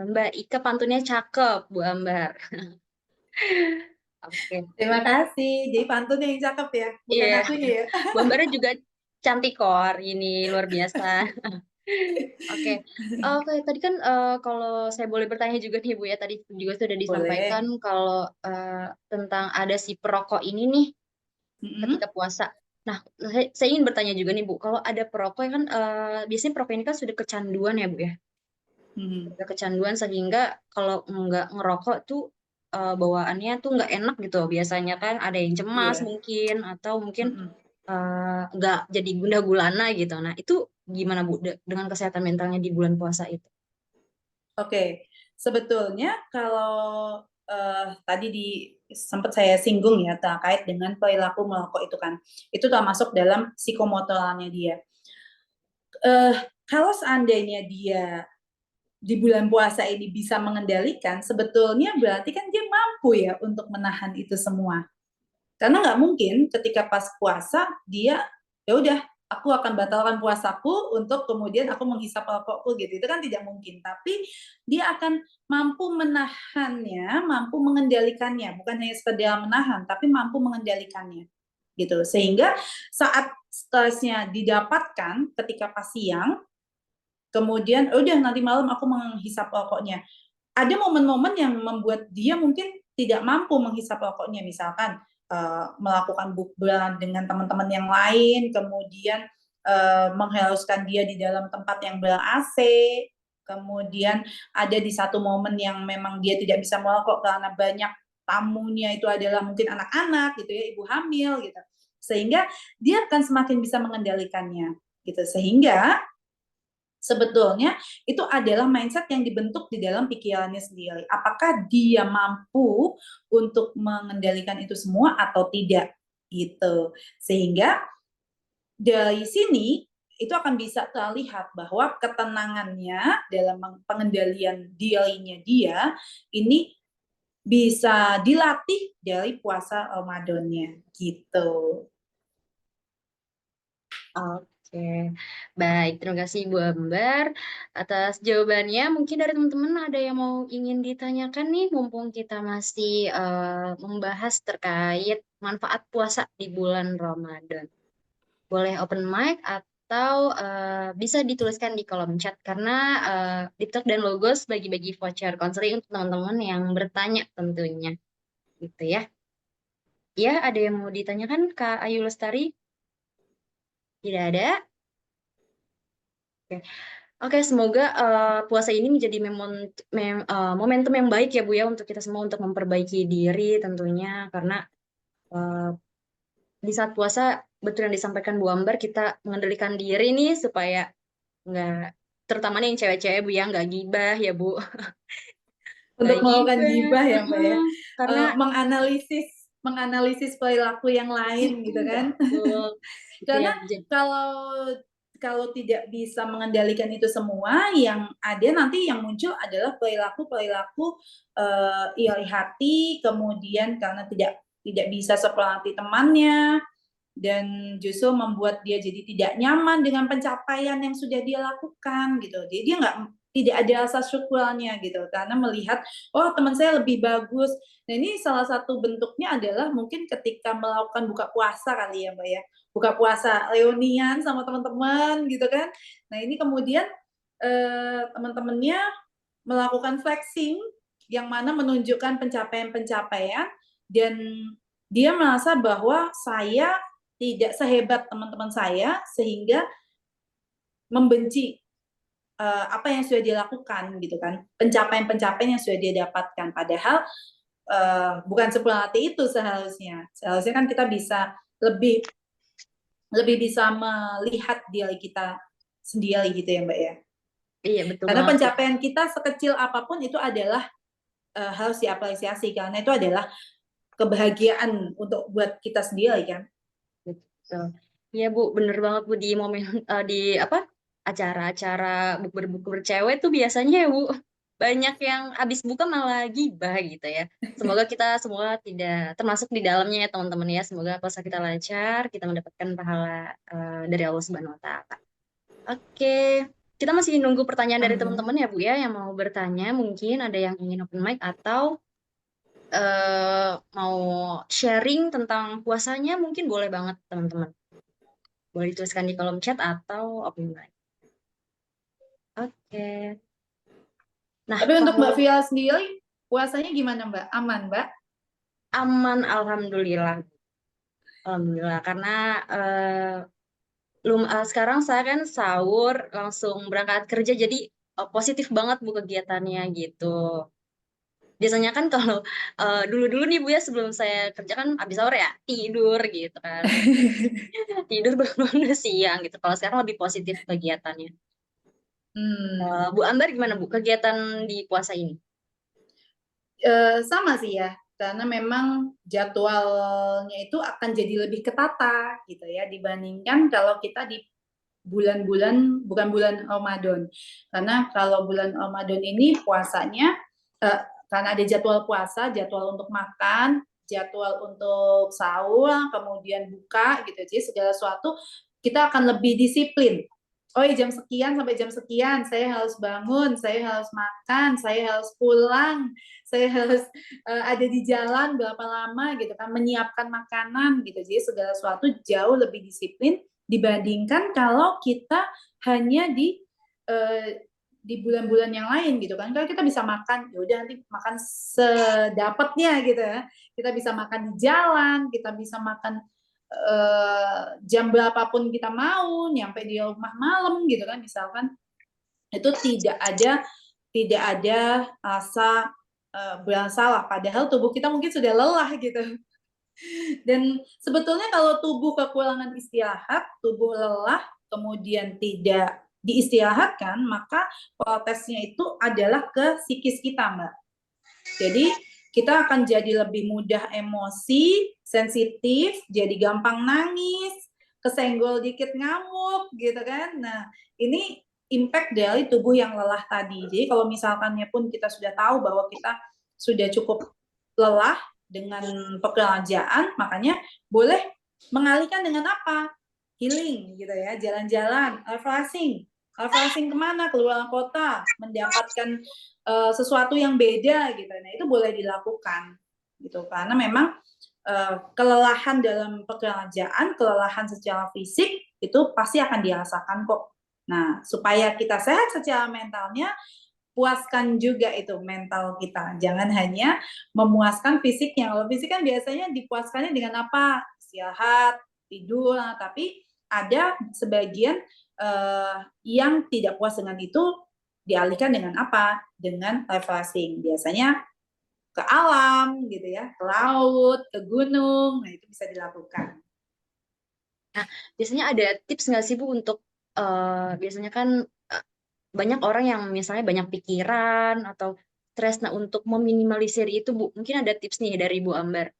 Mbak Ika, pantunnya cakep, Bu Ambar. Oke, Terima kasih. Jadi pantun yang cakep ya, bukan iya. akunya ya. Bu Ambarnya juga cantik kok hari ini, luar biasa. Oke, oke. Tadi kan kalau saya boleh bertanya juga nih Bu ya, tadi juga sudah disampaikan Boleh. kalau tentang ada si perokok ini nih ketika Mm-mm. puasa. Nah, saya ingin bertanya juga nih Bu, kalau ada perokok yang kan biasanya perokok ini kan sudah kecanduan ya Bu ya, Mm-mm. udah kecanduan sehingga kalau nggak ngerokok tuh bawaannya tuh nggak enak gitu. Biasanya kan ada yang cemas Iya. mungkin atau mungkin Mm-mm. nggak jadi gundah gulana gitu. Nah, itu gimana Bu dengan kesehatan mentalnya di bulan puasa itu? Oke, sebetulnya kalau tadi sempat saya singgung ya terkait dengan perilaku merokok itu kan, itu termasuk dalam psikomotorannya dia. Eh, kalau seandainya dia di bulan puasa ini bisa mengendalikan, sebetulnya berarti kan dia mampu ya untuk menahan itu semua. Karena nggak mungkin ketika pas puasa dia ya udah aku akan batalkan puasaku untuk kemudian aku menghisap rokokku gitu. Itu kan tidak mungkin. Tapi dia akan mampu menahannya, mampu mengendalikannya, bukan hanya sekedar menahan, tapi mampu mengendalikannya gitu. Sehingga saat stresnya didapatkan ketika pas siang, kemudian udah nanti malam aku menghisap rokoknya. Ada momen-momen yang membuat dia mungkin tidak mampu menghisap rokoknya, misalkan melakukan bukber dengan teman-teman yang lain, kemudian mengharuskan dia di dalam tempat yang ber AC, kemudian ada di satu momen yang memang dia tidak bisa merokok karena banyak tamunya itu adalah mungkin anak-anak gitu ya, ibu hamil gitu, sehingga dia akan semakin bisa mengendalikannya gitu. Sehingga sebetulnya itu adalah mindset yang dibentuk di dalam pikirannya sendiri. Apakah dia mampu untuk mengendalikan itu semua atau tidak gitu. Sehingga dari sini itu akan bisa terlihat bahwa ketenangannya dalam pengendalian dirinya dia ini bisa dilatih dari puasa Ramadannya gitu. Oke, baik. Terima kasih Bu Ambar atas jawabannya. Mungkin dari teman-teman ada yang mau ingin ditanyakan nih, mumpung kita masih membahas terkait manfaat puasa di bulan Ramadan. Boleh open mic atau bisa dituliskan di kolom chat karena TikTok dan Logos bagi-bagi voucher konseling untuk teman-teman yang bertanya tentunya, gitu ya. Ya, ada yang mau ditanyakan Kak Ayu Lestari? Tidak ada? Oke. Oke, semoga puasa ini menjadi momentum yang baik ya Bu ya untuk kita semua untuk memperbaiki diri tentunya karena eh, di saat puasa betul yang disampaikan Bu Ambar kita mengendalikan diri nih supaya nggak terutama nih yang cewek-cewek Bu ya nggak gibah ya Bu nggak Untuk melakukan gibah. gibah ya Mbak ya, Karena menganalisis perilaku yang lain gitu kan. betul itu ya Karena Bu. kalau kalau tidak bisa mengendalikan itu semua, yang ada nanti yang muncul adalah perilaku-perilaku iri hati, kemudian karena tidak bisa seperti temannya, dan justru membuat dia jadi tidak nyaman dengan pencapaian yang sudah dia lakukan gitu. Jadi dia tidak ada rasa syukurnya gitu karena melihat oh teman saya lebih bagus. Nah ini salah satu bentuknya adalah mungkin ketika melakukan buka puasa kali ya Mbak ya, buka puasa reunian sama teman-teman gitu kan. Nah ini kemudian teman-temannya melakukan flexing yang mana menunjukkan pencapaian-pencapaian dan dia merasa bahwa saya tidak sehebat teman-teman saya sehingga membenci apa yang sudah dia lakukan gitu kan, pencapaian-pencapaian yang sudah dia dapatkan, padahal bukan seperti itu seharusnya kan kita bisa lebih bisa melihat diri kita sendiri gitu ya Mbak ya, Iya betul karena banget Bu. pencapaian kita sekecil apapun itu adalah harus diapresiasi karena itu adalah kebahagiaan untuk buat kita sendiri kan. Betul. Iya Bu, bener banget Bu di momen di apa acara-acara bukber bercewek tuh biasanya ya Bu banyak yang habis buka malah gibah gitu ya. Semoga kita semua tidak termasuk di dalamnya ya teman-teman ya. Semoga puasa kita lancar, kita mendapatkan pahala dari Allah Subhanahu Wa Taala. Oke, kita masih nunggu pertanyaan dari Amin. teman-teman ya Bu ya yang mau bertanya. Mungkin ada yang ingin open mic atau mau sharing tentang puasanya mungkin boleh banget teman-teman. Boleh dituliskan di kolom chat atau open mic. Oke. Nah, Tapi untuk Mbak kalau Via sendiri puasanya gimana Mbak? Aman Mbak? aman, alhamdulillah. Alhamdulillah, karena sekarang saya kan sahur langsung berangkat kerja, jadi positif banget Bu kegiatannya gitu. Biasanya kan kalau dulu-dulu nih Bu ya sebelum saya kerja kan habis sahur ya tidur gitu kan. Tidur bangun siang gitu. Kalau sekarang lebih positif kegiatannya. Hmm. Bu Ambar gimana Bu kegiatan di puasa ini? Sama sih ya, karena memang jadwalnya itu akan jadi lebih ketata gitu ya dibandingkan kalau kita di bulan-bulan bukan bulan Ramadan. Karena kalau bulan Ramadan ini puasanya karena ada jadwal puasa, jadwal untuk makan, jadwal untuk sahur, kemudian buka gitu. Jadi segala sesuatu kita akan lebih disiplin. Oh ya jam sekian sampai jam sekian saya harus bangun, saya harus makan, saya harus pulang, saya harus ada di jalan berapa lama gitu kan, menyiapkan makanan gitu. Jadi segala sesuatu jauh lebih disiplin dibandingkan kalau kita hanya di bulan-bulan yang lain gitu kan. Kalau kita bisa makan, ya udah nanti makan sedapatnya gitu ya. Kita bisa makan di jalan, kita bisa makan jam berapapun kita mau, nyampe di rumah malam gitu kan misalkan. Itu tidak ada rasa bersalah, padahal tubuh kita mungkin sudah lelah gitu. Dan sebetulnya kalau tubuh kekurangan istirahat, tubuh lelah, kemudian tidak diistirahatkan, maka protesnya itu adalah ke psikis kita, Mbak. Jadi kita akan jadi lebih mudah emosi, sensitif, jadi gampang nangis, kesenggol dikit ngamuk gitu kan. Nah, ini impact dari tubuh yang lelah tadi. Jadi kalau misalkannya pun kita sudah tahu bahwa kita sudah cukup lelah dengan pekerjaan, makanya boleh mengalihkan dengan apa? Healing gitu ya, jalan-jalan, refreshing. Refreshing kemana? Keluar kota, mendapatkan sesuatu yang beda gitu. Nah, itu boleh dilakukan gitu. Karena memang kelelahan dalam pekerjaan, kelelahan secara fisik itu pasti akan dirasakan kok. Nah, supaya kita sehat secara mentalnya, puaskan juga itu mental kita. Jangan hanya memuaskan fisiknya. Kalau fisik kan biasanya dipuaskannya dengan apa? Istirahat, tidur, tapi ada sebagian yang tidak puas dengan itu dialihkan dengan apa? Dengan refreshing. Biasanya ke alam gitu ya, ke laut, ke gunung. Nah, itu bisa dilakukan. Nah, biasanya ada tips nggak sih Bu untuk biasanya kan eh, banyak orang yang misalnya banyak pikiran atau stres. Nah, untuk meminimalisir itu Bu, mungkin ada tips nih dari Bu Ambar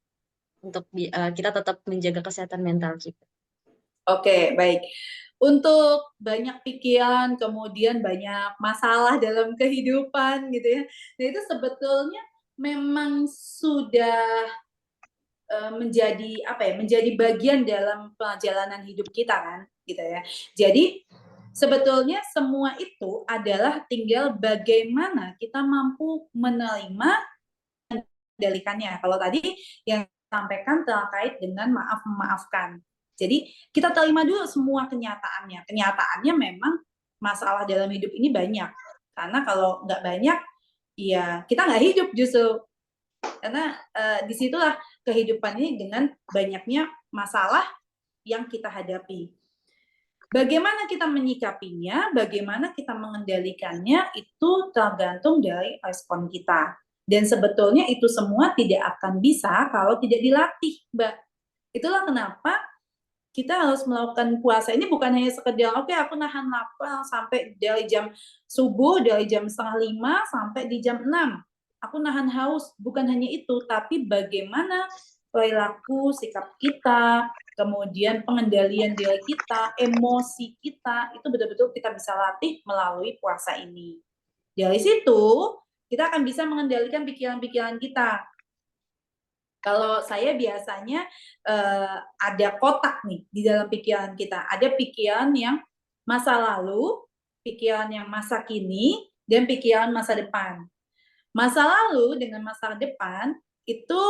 untuk kita tetap menjaga kesehatan mental kita. Oke, baik. Untuk banyak pikiran, kemudian banyak masalah dalam kehidupan gitu ya. Nah, itu sebetulnya memang sudah menjadi apa ya? Menjadi bagian dalam perjalanan hidup kita kan, gitu ya. Jadi sebetulnya semua itu adalah tinggal bagaimana kita mampu menerima mengendalikannya. Kalau tadi yang sampaikan terkait dengan maaf memaafkan. Jadi kita terima dulu semua kenyataannya. Kenyataannya memang masalah dalam hidup ini banyak. Karena kalau nggak banyak, ya kita nggak hidup justru. Karena disitulah kehidupan ini dengan banyaknya masalah yang kita hadapi. Bagaimana kita menyikapinya, bagaimana kita mengendalikannya, itu tergantung dari respon kita. Dan sebetulnya itu semua tidak akan bisa kalau tidak dilatih, Mbak. Itulah kenapa kita harus melakukan puasa ini bukan hanya sekedar, oke, aku nahan lapar sampai dari jam subuh, dari jam 4:30 sampai di jam 6. Aku nahan haus, bukan hanya itu, tapi bagaimana perilaku, sikap kita, kemudian pengendalian diri kita, emosi kita, itu betul-betul kita bisa latih melalui puasa ini. Dari situ, kita akan bisa mengendalikan pikiran-pikiran kita. Kalau saya biasanya ada kotak nih di dalam pikiran kita. Ada pikiran yang masa lalu, pikiran yang masa kini, dan pikiran masa depan. Masa lalu dengan masa depan itu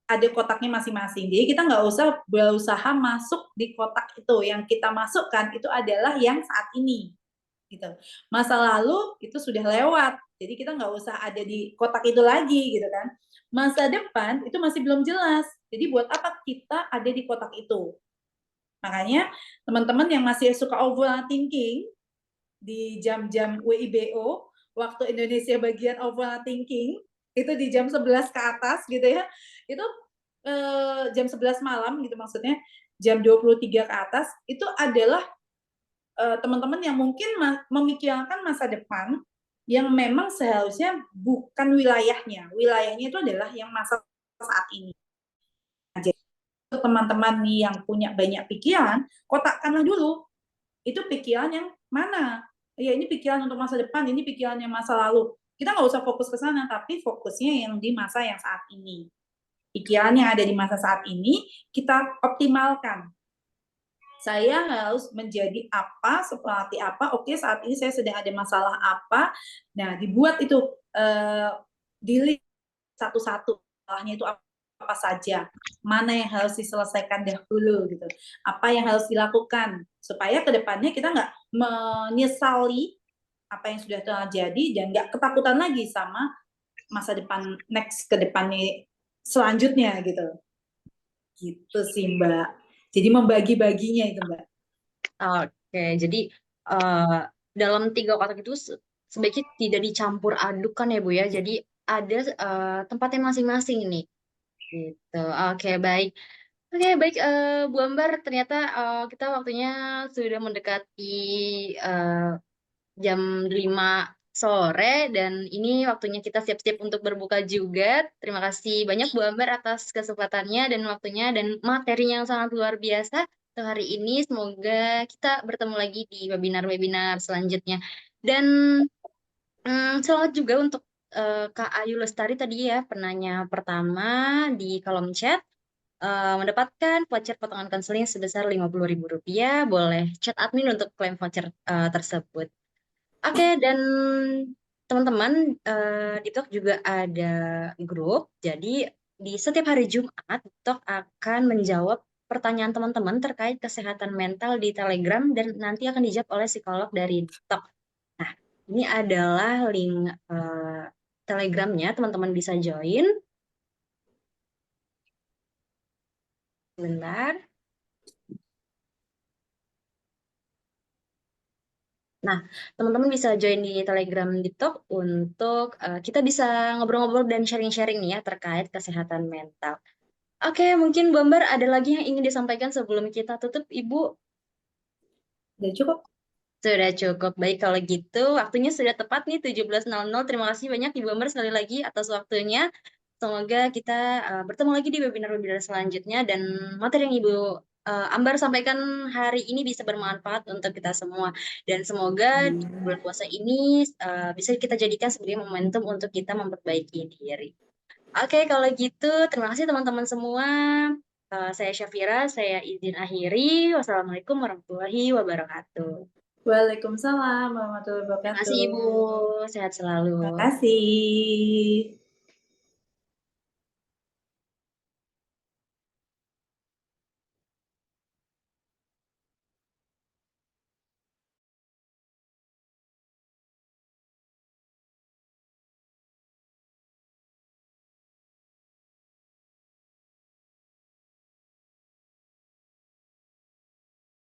ada kotaknya masing-masing. Jadi kita nggak usah berusaha masuk di kotak itu. Yang kita masukkan itu adalah yang saat ini. Gitu. Masa lalu itu sudah lewat. Jadi kita nggak usah ada di kotak itu lagi gitu kan. Masa depan itu masih belum jelas. Jadi buat apa kita ada di kotak itu? Makanya teman-teman yang masih suka overthinking di jam-jam WIBO, waktu Indonesia bagian overthinking, itu di jam 11 ke atas gitu ya, itu jam 11 malam gitu maksudnya, jam 23 ke atas, itu adalah teman-teman yang mungkin memikirkan masa depan yang memang seharusnya bukan wilayahnya. Wilayahnya itu adalah yang masa saat ini. Nah, jadi teman-teman yang punya banyak pikiran, kotakkanlah dulu. Itu pikiran yang mana? Ya ini pikiran untuk masa depan, ini pikiran yang masa lalu. Kita nggak usah fokus ke sana, tapi fokusnya yang di masa yang saat ini. Pikiran yang ada di masa saat ini, kita optimalkan. Saya harus menjadi apa, seperti apa, oke saat ini saya sedang ada masalah apa, nah dibuat itu di satu-satu, masalahnya itu apa saja, mana yang harus diselesaikan dahulu gitu, apa yang harus dilakukan, supaya kedepannya kita nggak menyesali apa yang sudah terjadi dan nggak ketakutan lagi sama masa depan next ke depannya selanjutnya gitu sih Mbak. Jadi membagi-baginya itu Mbak. Oke, jadi eh, dalam 3 kotak itu sebaiknya tidak dicampur aduk kan ya Bu ya. Jadi ada tempatnya masing-masing nih. Gitu. Oke, baik. Oke, baik Bu Ambar, ternyata kita waktunya sudah mendekati eh, jam 5 sore dan ini waktunya kita siap-siap untuk berbuka juga. Terima kasih banyak Bu Ambar atas kesempatannya dan waktunya dan materinya yang sangat luar biasa untuk hari ini. Semoga kita bertemu lagi di webinar-webinar selanjutnya. Dan selamat juga untuk Kak Ayu Lestari tadi ya, penanya pertama di kolom chat mendapatkan voucher potongan konseling sebesar Rp50.000. Boleh chat admin untuk klaim voucher tersebut. Oke, dan teman-teman di TikTok juga ada grup. Jadi di setiap hari Jumat, TikTok akan menjawab pertanyaan teman-teman terkait kesehatan mental di Telegram dan nanti akan dijawab oleh psikolog dari TikTok. Nah, ini adalah link Telegramnya, teman-teman bisa join. Bentar. Nah, teman-teman bisa join di Telegram TikTok untuk kita bisa ngobrol-ngobrol dan sharing-sharing nih ya terkait kesehatan mental. Oke, mungkin Bu Ambar ada lagi yang ingin disampaikan sebelum kita tutup, Ibu? Udah cukup. Sudah cukup. Baik kalau gitu, waktunya sudah tepat nih 17.00. Terima kasih banyak Ibu Ambar sekali lagi atas waktunya. Semoga kita bertemu lagi di webinar-webinar selanjutnya dan materi yang Ibu Ambar sampaikan hari ini bisa bermanfaat untuk kita semua. Dan semoga di bulan puasa ini bisa kita jadikan sebagai momentum untuk kita memperbaiki diri. Oke, kalau gitu terima kasih teman-teman semua. Saya Syafira, saya izin akhiri. Wassalamualaikum warahmatullahi wabarakatuh. Waalaikumsalam warahmatullahi Terima kasih wabarakatuh. Ibu, sehat selalu. Terima kasih.